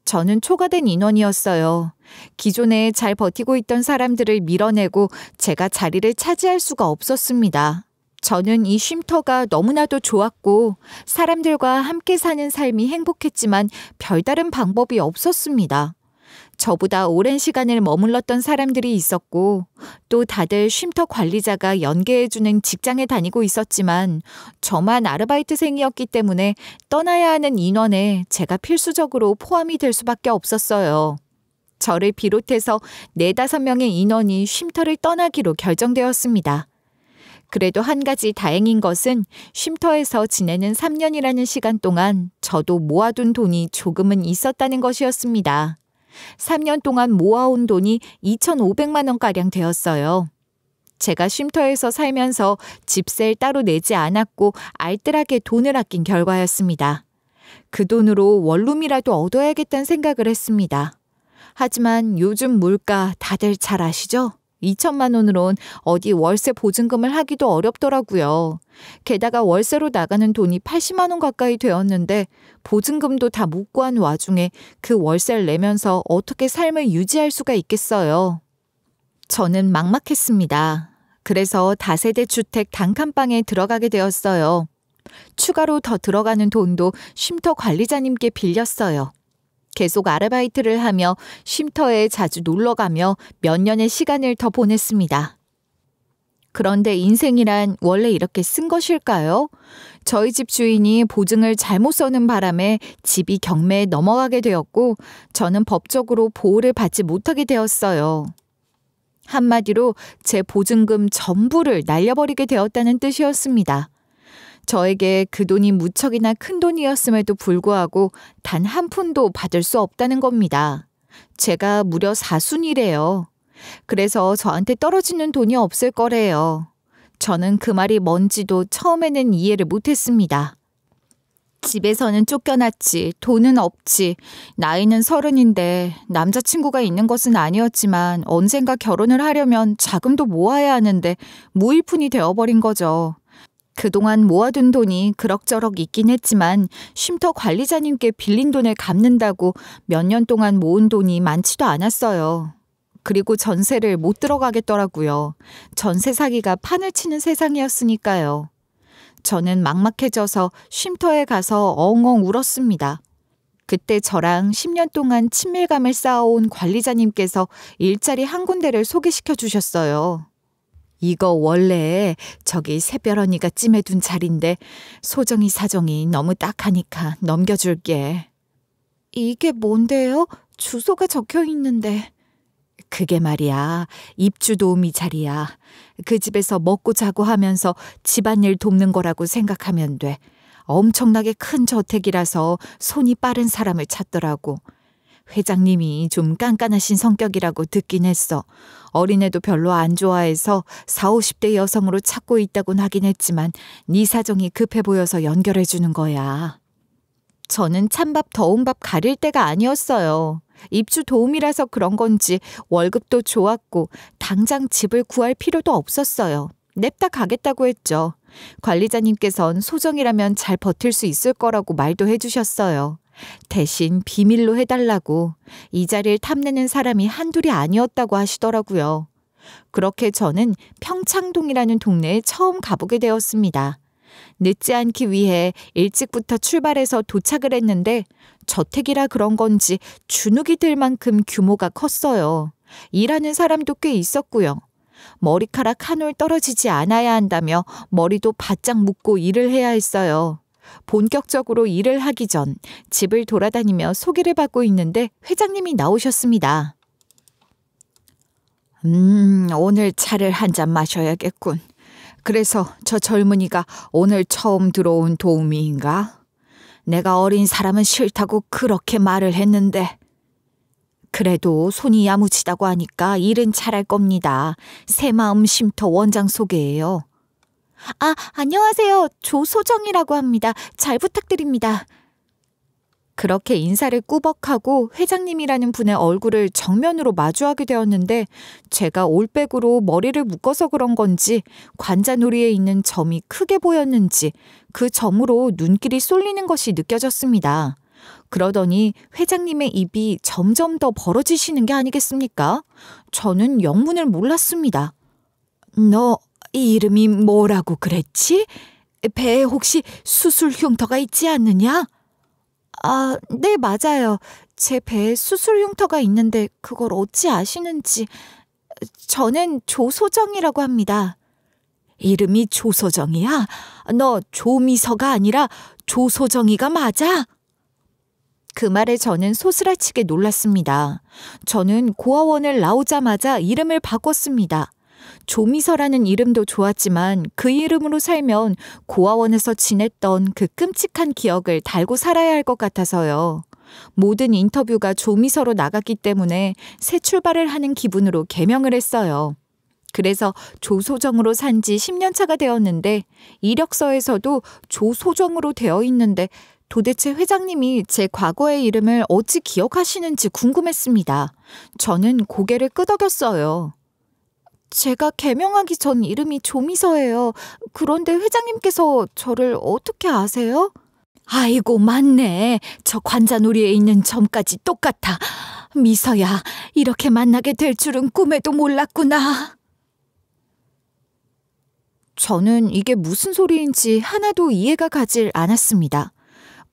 저는 초과된 인원이었어요. 기존에 잘 버티고 있던 사람들을 밀어내고 제가 자리를 차지할 수가 없었습니다. 저는 이 쉼터가 너무나도 좋았고 사람들과 함께 사는 삶이 행복했지만 별다른 방법이 없었습니다. 저보다 오랜 시간을 머물렀던 사람들이 있었고 또 다들 쉼터 관리자가 연계해주는 직장에 다니고 있었지만 저만 아르바이트생이었기 때문에 떠나야 하는 인원에 제가 필수적으로 포함이 될 수밖에 없었어요. 저를 비롯해서 4-5명의 인원이 쉼터를 떠나기로 결정되었습니다. 그래도 한 가지 다행인 것은 쉼터에서 지내는 3년이라는 시간 동안 저도 모아둔 돈이 조금은 있었다는 것이었습니다. 3년 동안 모아온 돈이 2,500만 원가량 되었어요. 제가 쉼터에서 살면서 집세를 따로 내지 않았고 알뜰하게 돈을 아낀 결과였습니다. 그 돈으로 원룸이라도 얻어야겠다는 생각을 했습니다. 하지만 요즘 물가 다들 잘 아시죠? 2천만 원으론 어디 월세 보증금을 하기도 어렵더라고요. 게다가 월세로 나가는 돈이 80만 원 가까이 되었는데 보증금도 다 못 구한 와중에 그 월세를 내면서 어떻게 삶을 유지할 수가 있겠어요. 저는 막막했습니다. 그래서 다세대 주택 단칸방에 들어가게 되었어요. 추가로 더 들어가는 돈도 쉼터 관리자님께 빌렸어요. 계속 아르바이트를 하며 쉼터에 자주 놀러가며 몇 년의 시간을 더 보냈습니다. 그런데 인생이란 원래 이렇게 쓴 것일까요? 저희 집 주인이 보증을 잘못 써는 바람에 집이 경매에 넘어가게 되었고 저는 법적으로 보호를 받지 못하게 되었어요. 한마디로 제 보증금 전부를 날려버리게 되었다는 뜻이었습니다. 저에게 그 돈이 무척이나 큰 돈이었음에도 불구하고 단 한 푼도 받을 수 없다는 겁니다. 제가 무려 4순이래요. 그래서 저한테 떨어지는 돈이 없을 거래요. 저는 그 말이 뭔지도 처음에는 이해를 못했습니다. 집에서는 쫓겨났지, 돈은 없지, 나이는 30인데 남자친구가 있는 것은 아니었지만 언젠가 결혼을 하려면 자금도 모아야 하는데 무일푼이 되어버린 거죠. 그동안 모아둔 돈이 그럭저럭 있긴 했지만 쉼터 관리자님께 빌린 돈을 갚는다고 몇 년 동안 모은 돈이 많지도 않았어요. 그리고 전세를 못 들어가겠더라고요. 전세 사기가 판을 치는 세상이었으니까요. 저는 막막해져서 쉼터에 가서 엉엉 울었습니다. 그때 저랑 10년 동안 친밀감을 쌓아온 관리자님께서 일자리 한 군데를 소개시켜 주셨어요. 이거 원래 저기 새별 언니가 찜해둔 자리인데 소정이 사정이 너무 딱하니까 넘겨줄게. 이게 뭔데요? 주소가 적혀 있는데. 그게 말이야, 입주 도우미 자리야. 그 집에서 먹고 자고 하면서 집안일 돕는 거라고 생각하면 돼. 엄청나게 큰 저택이라서 손이 빠른 사람을 찾더라고. 회장님이 좀 깐깐하신 성격이라고 듣긴 했어. 어린애도 별로 안 좋아해서 40, 50대 여성으로 찾고 있다곤 하긴 했지만 네 사정이 급해 보여서 연결해 주는 거야. 저는 찬밥 더운 밥 가릴 때가 아니었어요. 입주 도움이라서 그런 건지 월급도 좋았고 당장 집을 구할 필요도 없었어요. 냅다 가겠다고 했죠. 관리자님께선 소정이라면 잘 버틸 수 있을 거라고 말도 해주셨어요. 대신 비밀로 해달라고. 이 자리를 탐내는 사람이 한둘이 아니었다고 하시더라고요. 그렇게 저는 평창동이라는 동네에 처음 가보게 되었습니다. 늦지 않기 위해 일찍부터 출발해서 도착을 했는데 저택이라 그런 건지 주눅이 들 만큼 규모가 컸어요. 일하는 사람도 꽤 있었고요. 머리카락 한 올 떨어지지 않아야 한다며 머리도 바짝 묶고 일을 해야 했어요. 본격적으로 일을 하기 전 집을 돌아다니며 소개를 받고 있는데 회장님이 나오셨습니다. 오늘 차를 한 잔 마셔야겠군. 그래서 저 젊은이가 오늘 처음 들어온 도우미인가? 내가 어린 사람은 싫다고 그렇게 말을 했는데. 그래도 손이 야무지다고 하니까 일은 잘할 겁니다. 새 마음 쉼터 원장 소개예요. 안녕하세요. 조소정이라고 합니다. 잘 부탁드립니다. 그렇게 인사를 꾸벅하고 회장님이라는 분의 얼굴을 정면으로 마주하게 되었는데 제가 올백으로 머리를 묶어서 그런 건지 관자놀이에 있는 점이 크게 보였는지 그 점으로 눈길이 쏠리는 것이 느껴졌습니다. 그러더니 회장님의 입이 점점 더 벌어지시는 게 아니겠습니까? 저는 영문을 몰랐습니다. 너 이름이 뭐라고 그랬지? 배에 혹시 수술 흉터가 있지 않느냐? 네, 맞아요. 제 배에 수술 흉터가 있는데 그걸 어찌 아시는지. 저는 조소정이라고 합니다. 이름이 조소정이야? 너 조미서가 아니라 조소정이가 맞아? 그 말에 저는 소스라치게 놀랐습니다. 저는 고아원을 나오자마자 이름을 바꿨습니다. 조미서라는 이름도 좋았지만 그 이름으로 살면 고아원에서 지냈던 그 끔찍한 기억을 달고 살아야 할 것 같아서요. 모든 인터뷰가 조미서로 나갔기 때문에 새 출발을 하는 기분으로 개명을 했어요. 그래서 조소정으로 산 지 10년 차가 되었는데 이력서에서도 조소정으로 되어 있는데 도대체 회장님이 제 과거의 이름을 어찌 기억하시는지 궁금했습니다. 저는 고개를 끄덕였어요. 제가 개명하기 전 이름이 조미서예요. 그런데 회장님께서 저를 어떻게 아세요? 아이고, 맞네. 저 관자놀이에 있는 점까지 똑같아. 미서야, 이렇게 만나게 될 줄은 꿈에도 몰랐구나. 저는 이게 무슨 소리인지 하나도 이해가 가질 않았습니다.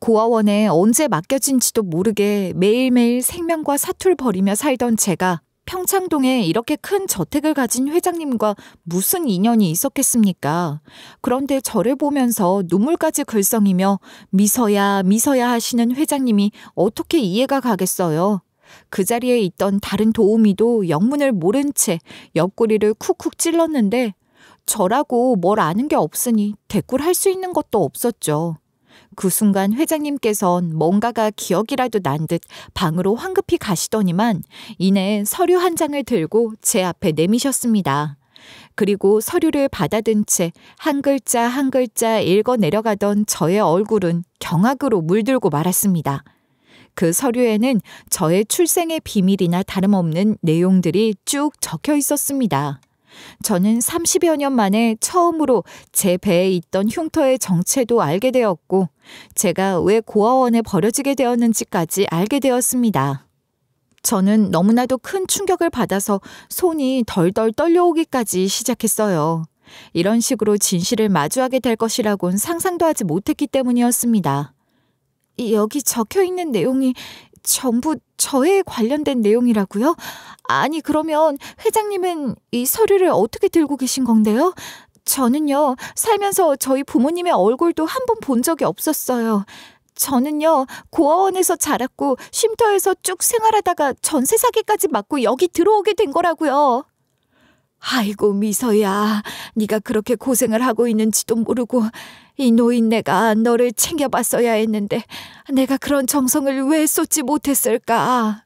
고아원에 언제 맡겨진지도 모르게 매일매일 생명과 사투를 벌이며 살던 제가 평창동에 이렇게 큰 저택을 가진 회장님과 무슨 인연이 있었겠습니까? 그런데 저를 보면서 눈물까지 글썽이며 미서야 미서야 하시는 회장님이 어떻게 이해가 가겠어요? 그 자리에 있던 다른 도우미도 영문을 모른 채 옆구리를 쿡쿡 찔렀는데 저라고 뭘 아는 게 없으니 대꾸할 수 있는 것도 없었죠. 그 순간 회장님께선 뭔가가 기억이라도 난 듯 방으로 황급히 가시더니만 이내 서류 한 장을 들고 제 앞에 내미셨습니다. 그리고 서류를 받아든 채 한 글자 한 글자 읽어 내려가던 저의 얼굴은 경악으로 물들고 말았습니다. 그 서류에는 저의 출생의 비밀이나 다름없는 내용들이 쭉 적혀 있었습니다. 저는 30여 년 만에 처음으로 제 배에 있던 흉터의 정체도 알게 되었고 제가 왜 고아원에 버려지게 되었는지까지 알게 되었습니다. 저는 너무나도 큰 충격을 받아서 손이 덜덜 떨려오기까지 시작했어요. 이런 식으로 진실을 마주하게 될 것이라곤 상상도 하지 못했기 때문이었습니다. 여기 적혀있는 내용이 전부 저에 관련된 내용이라고요? 아니, 그러면 회장님은 이 서류를 어떻게 들고 계신 건데요? 저는요, 살면서 저희 부모님의 얼굴도 한 번 본 적이 없었어요. 저는요, 고아원에서 자랐고 쉼터에서 쭉 생활하다가 전세 사기까지 맞고 여기 들어오게 된 거라고요. 아이고 미서야, 네가 그렇게 고생을 하고 있는지도 모르고 이 노인네가 너를 챙겨봤어야 했는데 내가 그런 정성을 왜 쏟지 못했을까?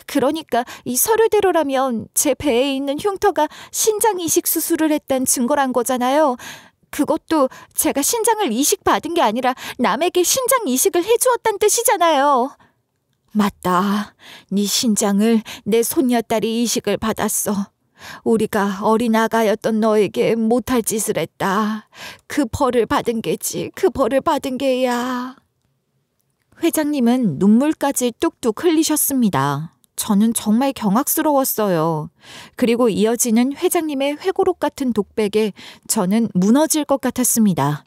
그러니까 이 서류대로라면 제 배에 있는 흉터가 신장 이식 수술을 했다는 증거란 거잖아요. 그것도 제가 신장을 이식받은 게 아니라 남에게 신장 이식을 해주었다는 뜻이잖아요. 맞다. 네 신장을 내 손녀딸이 이식을 받았어. 우리가 어린 아가였던 너에게 못할 짓을 했다. 그 벌을 받은 게지. 그 벌을 받은 게야. 회장님은 눈물까지 뚝뚝 흘리셨습니다. 저는 정말 경악스러웠어요. 그리고 이어지는 회장님의 회고록 같은 독백에 저는 무너질 것 같았습니다.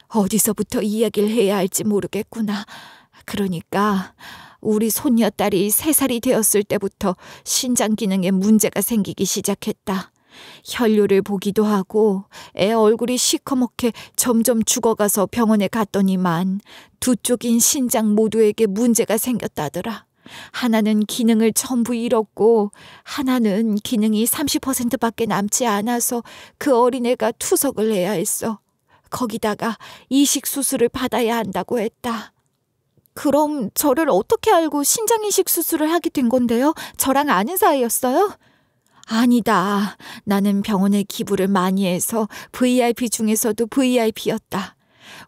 어디서부터 이야기를 해야 할지 모르겠구나. 그러니까 우리 손녀딸이 3살이 되었을 때부터 신장 기능에 문제가 생기기 시작했다. 혈류를 보기도 하고 애 얼굴이 시커멓게 점점 죽어가서 병원에 갔더니만 두 쪽인 신장 모두에게 문제가 생겼다더라. 하나는 기능을 전부 잃었고 하나는 기능이 30%밖에 남지 않아서 그 어린애가 투석을 해야 했어. 거기다가 이식 수술을 받아야 한다고 했다. 그럼 저를 어떻게 알고 신장 이식 수술을 하게 된 건데요? 저랑 아는 사이였어요? 아니다. 나는 병원에 기부를 많이 해서 VIP 중에서도 VIP였다.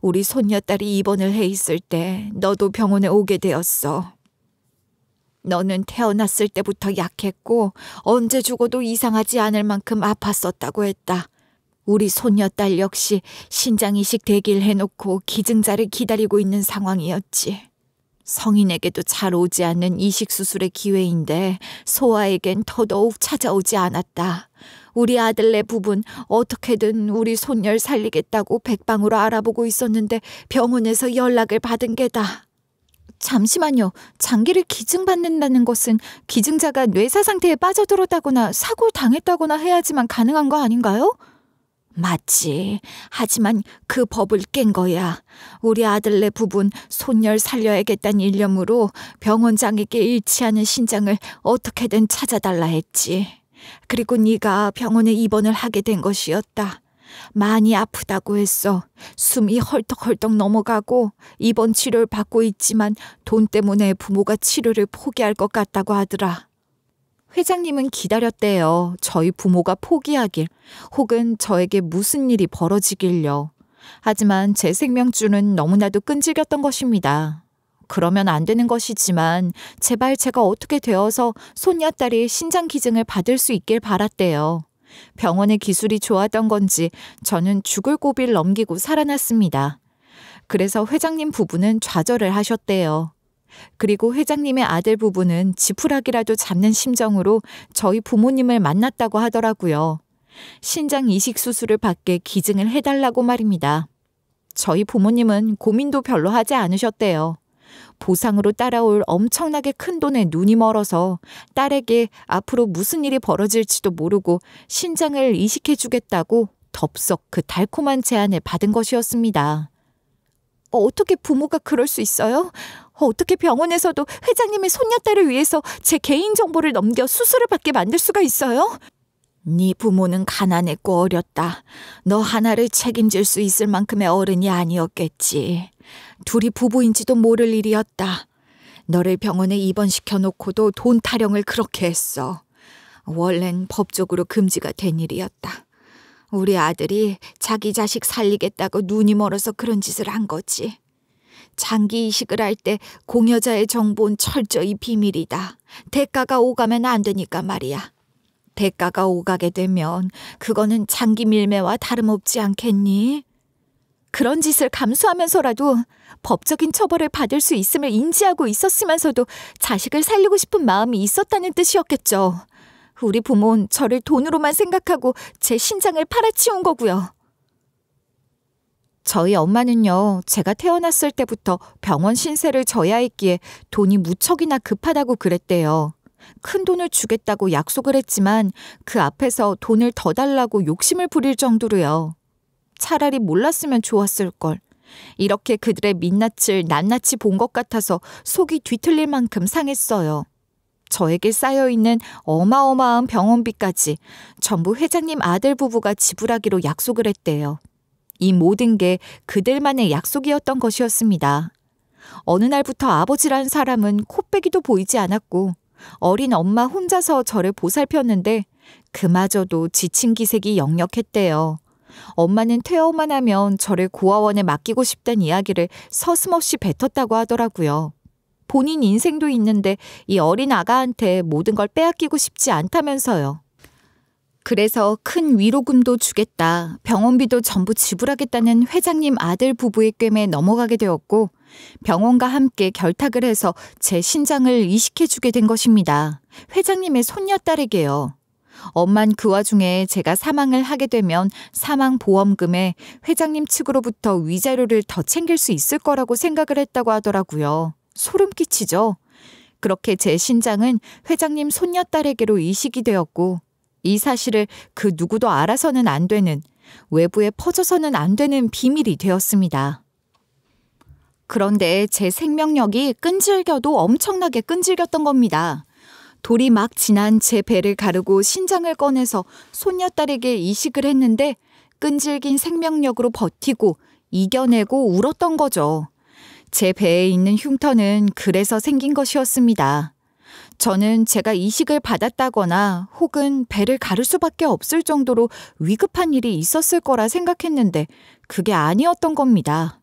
우리 손녀딸이 입원을 해 있을 때 너도 병원에 오게 되었어. 너는 태어났을 때부터 약했고 언제 죽어도 이상하지 않을 만큼 아팠었다고 했다. 우리 손녀딸 역시 신장 이식 대기를 해놓고 기증자를 기다리고 있는 상황이었지. 성인에게도 잘 오지 않는 이식 수술의 기회인데 소아에겐 더더욱 찾아오지 않았다. 우리 아들네 부부는 어떻게든 우리 손녀를 살리겠다고 백방으로 알아보고 있었는데 병원에서 연락을 받은 게다. 잠시만요. 장기를 기증받는다는 것은 기증자가 뇌사 상태에 빠져들었다거나 사고를 당했다거나 해야지만 가능한 거 아닌가요? 맞지. 하지만 그 법을 깬 거야. 우리 아들네 부부는 손녀를 살려야겠다는 일념으로 병원장에게 일치하는 신장을 어떻게든 찾아달라 했지. 그리고 네가 병원에 입원을 하게 된 것이었다. 많이 아프다고 했어. 숨이 헐떡헐떡 넘어가고 입원 치료를 받고 있지만 돈 때문에 부모가 치료를 포기할 것 같다고 하더라. 회장님은 기다렸대요. 저희 부모가 포기하길 혹은 저에게 무슨 일이 벌어지길요. 하지만 제 생명줄은 너무나도 끈질겼던 것입니다. 그러면 안 되는 것이지만 제발 제가 어떻게 되어서 손녀딸이 신장 기증을 받을 수 있길 바랐대요. 병원의 기술이 좋았던 건지 저는 죽을 고비를 넘기고 살아났습니다. 그래서 회장님 부부는 좌절을 하셨대요. 그리고 회장님의 아들 부부는 지푸라기라도 잡는 심정으로 저희 부모님을 만났다고 하더라고요. 신장 이식 수술을 받게 기증을 해달라고 말입니다. 저희 부모님은 고민도 별로 하지 않으셨대요. 보상으로 따라올 엄청나게 큰 돈에 눈이 멀어서 딸에게 앞으로 무슨 일이 벌어질지도 모르고 신장을 이식해주겠다고 덥석 그 달콤한 제안을 받은 것이었습니다. 어떻게 부모가 그럴 수 있어요? 어떻게 병원에서도 회장님의 손녀딸을 위해서 제 개인정보를 넘겨 수술을 받게 만들 수가 있어요? 네 부모는 가난했고 어렸다. 너 하나를 책임질 수 있을 만큼의 어른이 아니었겠지. 둘이 부부인지도 모를 일이었다. 너를 병원에 입원시켜 놓고도 돈 타령을 그렇게 했어. 원래는 법적으로 금지가 된 일이었다. 우리 아들이 자기 자식 살리겠다고 눈이 멀어서 그런 짓을 한 거지. 장기 이식을 할 때 공여자의 정보는 철저히 비밀이다. 대가가 오가면 안 되니까 말이야. 대가가 오가게 되면 그거는 장기 밀매와 다름없지 않겠니? 그런 짓을 감수하면서라도 법적인 처벌을 받을 수 있음을 인지하고 있었으면서도 자식을 살리고 싶은 마음이 있었다는 뜻이었겠죠. 우리 부모는 저를 돈으로만 생각하고 제 신장을 팔아치운 거고요. 저희 엄마는요, 제가 태어났을 때부터 병원 신세를 져야 했기에 돈이 무척이나 급하다고 그랬대요. 큰 돈을 주겠다고 약속을 했지만 그 앞에서 돈을 더 달라고 욕심을 부릴 정도로요. 차라리 몰랐으면 좋았을 걸. 이렇게 그들의 민낯을 낱낱이 본 것 같아서 속이 뒤틀릴 만큼 상했어요. 저에게 쌓여있는 어마어마한 병원비까지 전부 회장님 아들 부부가 지불하기로 약속을 했대요. 이 모든 게 그들만의 약속이었던 것이었습니다. 어느 날부터 아버지란 사람은 코빼기도 보이지 않았고 어린 엄마 혼자서 저를 보살폈는데 그마저도 지친 기색이 역력했대요. 엄마는 퇴원만 하면 저를 고아원에 맡기고 싶다는 이야기를 서슴없이 뱉었다고 하더라고요. 본인 인생도 있는데 이 어린 아가한테 모든 걸 빼앗기고 싶지 않다면서요. 그래서 큰 위로금도 주겠다, 병원비도 전부 지불하겠다는 회장님 아들 부부의 꿰매에 넘어가게 되었고 병원과 함께 결탁을 해서 제 신장을 이식해주게 된 것입니다. 회장님의 손녀딸에게요. 엄만 그 와중에 제가 사망을 하게 되면 사망보험금에 회장님 측으로부터 위자료를 더 챙길 수 있을 거라고 생각을 했다고 하더라고요. 소름 끼치죠? 그렇게 제 신장은 회장님 손녀딸에게로 이식이 되었고 이 사실을 그 누구도 알아서는 안 되는, 외부에 퍼져서는 안 되는 비밀이 되었습니다. 그런데 제 생명력이 끈질겨도 엄청나게 끈질겼던 겁니다. 돌이 막 지난 제 배를 가르고 신장을 꺼내서 손녀딸에게 이식을 했는데 끈질긴 생명력으로 버티고 이겨내고 울었던 거죠. 제 배에 있는 흉터는 그래서 생긴 것이었습니다. 저는 제가 이식을 받았다거나 혹은 배를 가를 수밖에 없을 정도로 위급한 일이 있었을 거라 생각했는데 그게 아니었던 겁니다.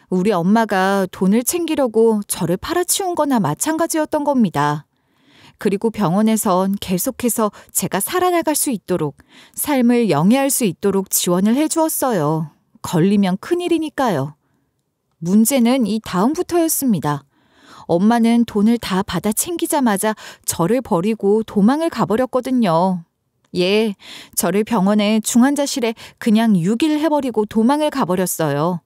우리 엄마가 돈을 챙기려고 저를 팔아치운 거나 마찬가지였던 겁니다. 그리고 병원에선 계속해서 제가 살아나갈 수 있도록, 삶을 영위할 수 있도록 지원을 해주었어요. 걸리면 큰일이니까요. 문제는 이 다음부터였습니다. 엄마는 돈을 다 받아 챙기자마자 저를 버리고 도망을 가버렸거든요. 예, 저를 병원의 중환자실에 그냥 유기를 해버리고 도망을 가버렸어요.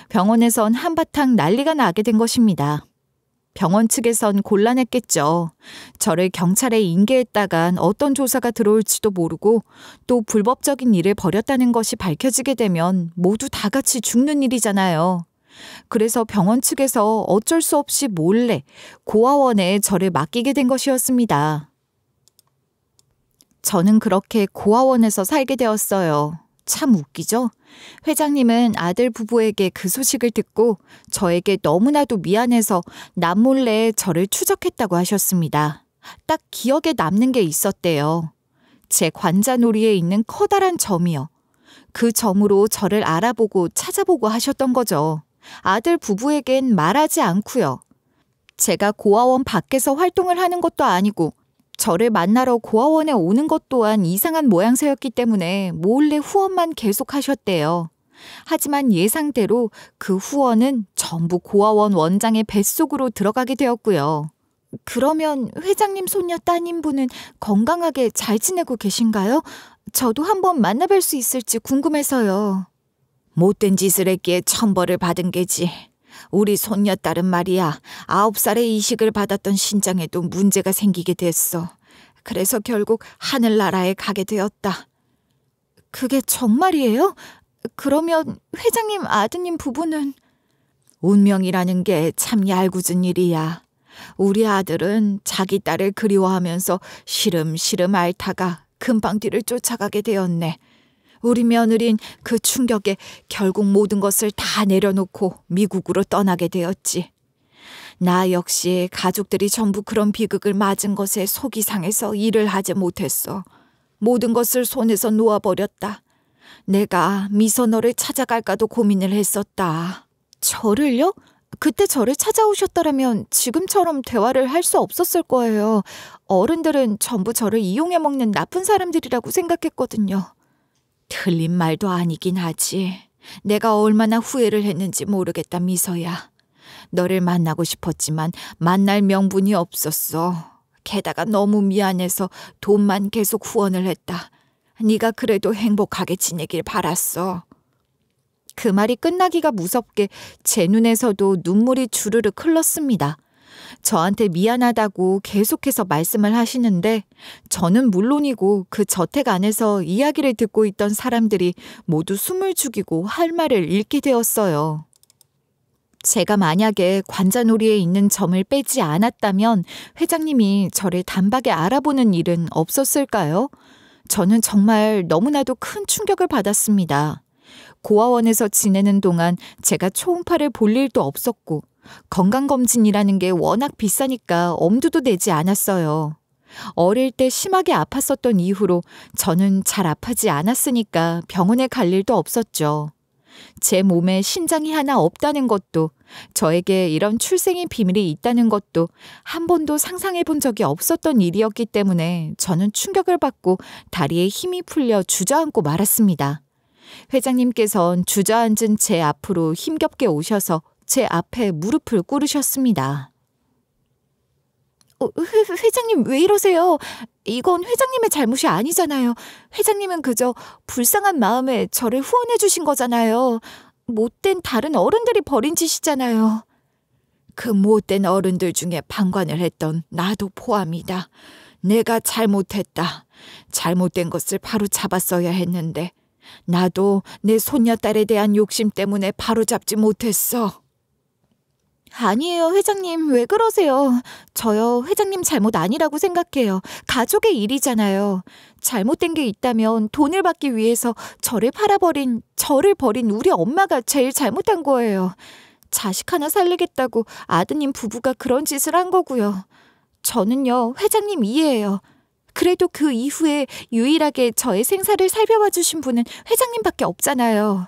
병원에선 한바탕 난리가 나게 된 것입니다. 병원 측에선 곤란했겠죠. 저를 경찰에 인계했다간 어떤 조사가 들어올지도 모르고 또 불법적인 일을 벌였다는 것이 밝혀지게 되면 모두 다 같이 죽는 일이잖아요. 그래서 병원 측에서 어쩔 수 없이 몰래 고아원에 저를 맡기게 된 것이었습니다. 저는 그렇게 고아원에서 살게 되었어요. 참 웃기죠? 회장님은 아들 부부에게 그 소식을 듣고 저에게 너무나도 미안해서 남몰래 저를 추적했다고 하셨습니다. 딱 기억에 남는 게 있었대요. 제 관자놀이에 있는 커다란 점이요. 그 점으로 저를 알아보고 찾아보고 하셨던 거죠. 아들 부부에겐 말하지 않고요. 제가 고아원 밖에서 활동을 하는 것도 아니고 저를 만나러 고아원에 오는 것 또한 이상한 모양새였기 때문에 몰래 후원만 계속하셨대요. 하지만 예상대로 그 후원은 전부 고아원 원장의 뱃속으로 들어가게 되었고요. 그러면 회장님 손녀 따님분은 건강하게 잘 지내고 계신가요? 저도 한번 만나뵐 수 있을지 궁금해서요. 못된 짓을 했기에 천벌을 받은 게지. 우리 손녀딸은 말이야 9살에 이식을 받았던 신장에도 문제가 생기게 됐어. 그래서 결국 하늘나라에 가게 되었다. 그게 정말이에요? 그러면 회장님 아드님 부부는? 운명이라는 게 참 얄궂은 일이야. 우리 아들은 자기 딸을 그리워하면서 시름시름 앓다가 금방 뒤를 쫓아가게 되었네. 우리 며느린 그 충격에 결국 모든 것을 다 내려놓고 미국으로 떠나게 되었지. 나 역시 가족들이 전부 그런 비극을 맞은 것에 속이 상해서 일을 하지 못했어. 모든 것을 손에서 놓아버렸다. 내가 미서 너를 찾아갈까도 고민을 했었다. 저를요? 그때 저를 찾아오셨더라면 지금처럼 대화를 할 수 없었을 거예요. 어른들은 전부 저를 이용해 먹는 나쁜 사람들이라고 생각했거든요. 틀린 말도 아니긴 하지. 내가 얼마나 후회를 했는지 모르겠다, 미서야. 너를 만나고 싶었지만 만날 명분이 없었어. 게다가 너무 미안해서 돈만 계속 후원을 했다. 네가 그래도 행복하게 지내길 바랐어. 그 말이 끝나기가 무섭게 제 눈에서도 눈물이 주르륵 흘렀습니다. 저한테 미안하다고 계속해서 말씀을 하시는데 저는 물론이고 그 저택 안에서 이야기를 듣고 있던 사람들이 모두 숨을 죽이고 할 말을 잃게 되었어요. 제가 만약에 관자놀이에 있는 점을 빼지 않았다면 회장님이 저를 단박에 알아보는 일은 없었을까요? 저는 정말 너무나도 큰 충격을 받았습니다. 고아원에서 지내는 동안 제가 초음파를 볼 일도 없었고 건강검진이라는 게 워낙 비싸니까 엄두도 내지 않았어요. 어릴 때 심하게 아팠었던 이후로 저는 잘 아프지 않았으니까 병원에 갈 일도 없었죠. 제 몸에 신장이 하나 없다는 것도, 저에게 이런 출생의 비밀이 있다는 것도 한 번도 상상해 본 적이 없었던 일이었기 때문에 저는 충격을 받고 다리에 힘이 풀려 주저앉고 말았습니다. 회장님께선 주저앉은 제 앞으로 힘겹게 오셔서 제 앞에 무릎을 꿇으셨습니다. 회장님 왜 이러세요? 이건 회장님의 잘못이 아니잖아요. 회장님은 그저 불쌍한 마음에 저를 후원해 주신 거잖아요. 못된 다른 어른들이 벌인 짓이잖아요. 그 못된 어른들 중에 방관을 했던 나도 포함이다. 내가 잘못했다. 잘못된 것을 바로 잡았어야 했는데 나도 내 손녀딸에 대한 욕심 때문에 바로잡지 못했어. 아니에요, 회장님. 왜 그러세요? 저요, 회장님 잘못 아니라고 생각해요. 가족의 일이잖아요. 잘못된 게 있다면 돈을 받기 위해서 저를 버린 우리 엄마가 제일 잘못한 거예요. 자식 하나 살리겠다고 아드님 부부가 그런 짓을 한 거고요. 저는요, 회장님 이해해요. 그래도 그 이후에 유일하게 저의 생사를 살펴봐 주신 분은 회장님밖에 없잖아요.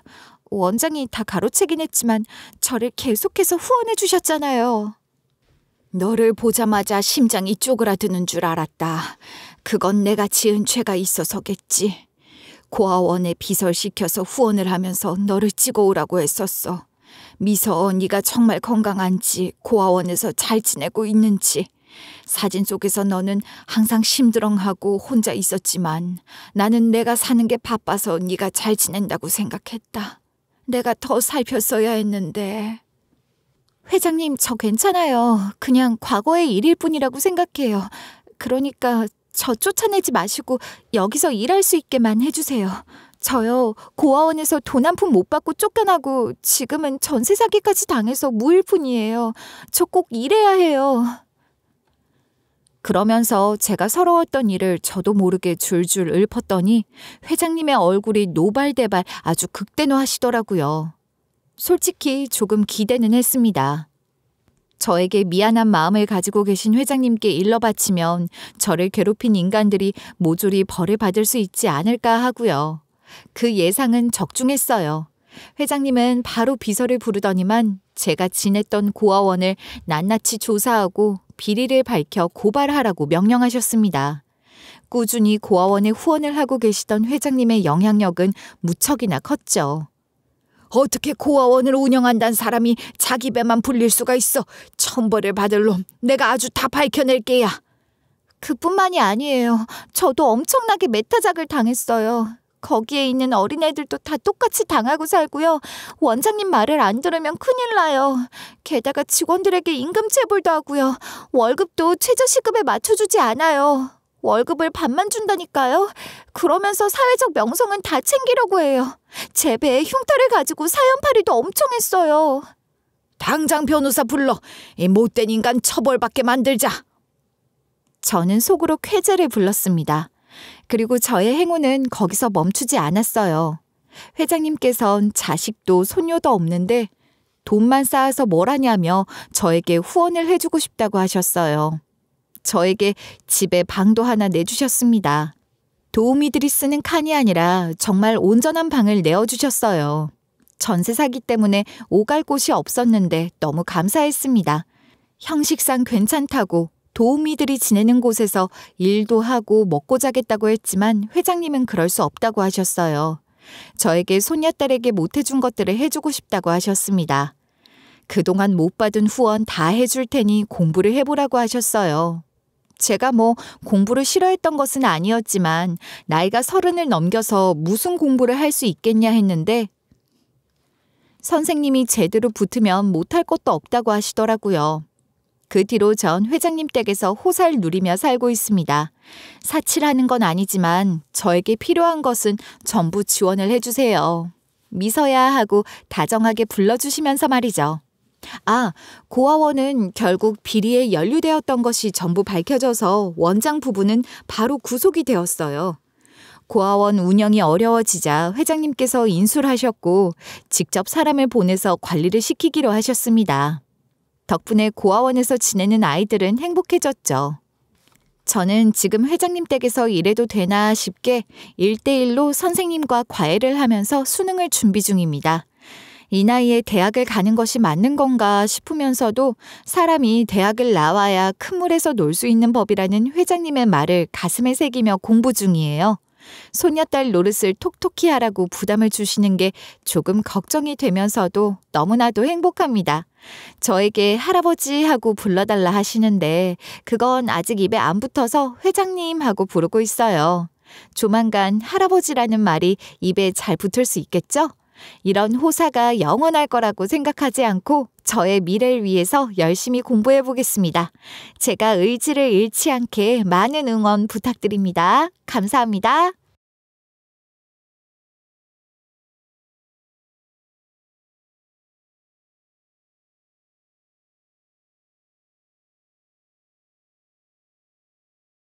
원장이 다 가로채긴 했지만 저를 계속해서 후원해 주셨잖아요. 너를 보자마자 심장이 쪼그라드는 줄 알았다. 그건 내가 지은 죄가 있어서겠지. 고아원에 비설시켜서 후원을 하면서 너를 찍어오라고 했었어. 미서, 네가 정말 건강한지, 고아원에서 잘 지내고 있는지. 사진 속에서 너는 항상 심드렁하고 혼자 있었지만 나는 내가 사는 게 바빠서 네가 잘 지낸다고 생각했다. 내가 더 살폈어야 했는데. 회장님, 저 괜찮아요. 그냥 과거의 일일 뿐이라고 생각해요. 그러니까 저 쫓아내지 마시고 여기서 일할 수 있게만 해주세요. 저요, 고아원에서 돈 한 푼 못 받고 쫓겨나고 지금은 전세 사기까지 당해서 무일 뿐이에요. 저 꼭 일해야 해요. 그러면서 제가 서러웠던 일을 저도 모르게 줄줄 읊었더니 회장님의 얼굴이 노발대발 아주 극대노하시더라고요. 솔직히 조금 기대는 했습니다. 저에게 미안한 마음을 가지고 계신 회장님께 일러 바치면 저를 괴롭힌 인간들이 모조리 벌을 받을 수 있지 않을까 하고요. 그 예상은 적중했어요. 회장님은 바로 비서를 부르더니만 제가 지냈던 고아원을 낱낱이 조사하고 비리를 밝혀 고발하라고 명령하셨습니다. 꾸준히 고아원에 후원을 하고 계시던 회장님의 영향력은 무척이나 컸죠. 어떻게 고아원을 운영한다는 사람이 자기 배만 불릴 수가 있어. 천벌을 받을 놈 내가 아주 다 밝혀낼 게야. 그뿐만이 아니에요. 저도 엄청나게 메타작을 당했어요. 거기에 있는 어린애들도 다 똑같이 당하고 살고요. 원장님 말을 안 들으면 큰일 나요. 게다가 직원들에게 임금 체불도 하고요. 월급도 최저시급에 맞춰주지 않아요. 월급을 반만 준다니까요. 그러면서 사회적 명성은 다 챙기려고 해요. 제 배에 흉터를 가지고 사연팔이도 엄청 했어요. 당장 변호사 불러. 이 못된 인간 처벌받게 만들자. 저는 속으로 쾌재를 불렀습니다. 그리고 저의 행운은 거기서 멈추지 않았어요. 회장님께선 자식도 손녀도 없는데 돈만 쌓아서 뭘 하냐며 저에게 후원을 해주고 싶다고 하셨어요. 저에게 집에 방도 하나 내주셨습니다. 도우미들이 쓰는 칸이 아니라 정말 온전한 방을 내어주셨어요. 전세 사기 때문에 오갈 곳이 없었는데 너무 감사했습니다. 형식상 괜찮다고 도우미들이 지내는 곳에서 일도 하고 먹고 자겠다고 했지만 회장님은 그럴 수 없다고 하셨어요. 저에게 손녀딸에게 못해준 것들을 해주고 싶다고 하셨습니다. 그동안 못 받은 후원 다 해줄 테니 공부를 해보라고 하셨어요. 제가 공부를 싫어했던 것은 아니었지만 나이가 30을 넘겨서 무슨 공부를 할 수 있겠냐 했는데 선생님이 제대로 붙으면 못할 것도 없다고 하시더라고요. 그 뒤로 전 회장님 댁에서 호사를 누리며 살고 있습니다. 사치라는 건 아니지만 저에게 필요한 것은 전부 지원을 해주세요. 미서야 하고 다정하게 불러주시면서 말이죠. 고아원은 결국 비리에 연루되었던 것이 전부 밝혀져서 원장 부부는 바로 구속이 되었어요. 고아원 운영이 어려워지자 회장님께서 인술하셨고 직접 사람을 보내서 관리를 시키기로 하셨습니다. 덕분에 고아원에서 지내는 아이들은 행복해졌죠. 저는 지금 회장님 댁에서 일해도 되나 싶게 1대1로 선생님과 과외를 하면서 수능을 준비 중입니다. 이 나이에 대학을 가는 것이 맞는 건가 싶으면서도 사람이 대학을 나와야 큰 물에서 놀 수 있는 법이라는 회장님의 말을 가슴에 새기며 공부 중이에요. 손녀딸 노릇을 톡톡히 하라고 부담을 주시는 게 조금 걱정이 되면서도 너무나도 행복합니다. 저에게 할아버지 하고 불러달라 하시는데 그건 아직 입에 안 붙어서 회장님 하고 부르고 있어요. 조만간 할아버지라는 말이 입에 잘 붙을 수 있겠죠? 이런 호사가 영원할 거라고 생각하지 않고 저의 미래를 위해서 열심히 공부해 보겠습니다. 제가 의지를 잃지 않게 많은 응원 부탁드립니다. 감사합니다.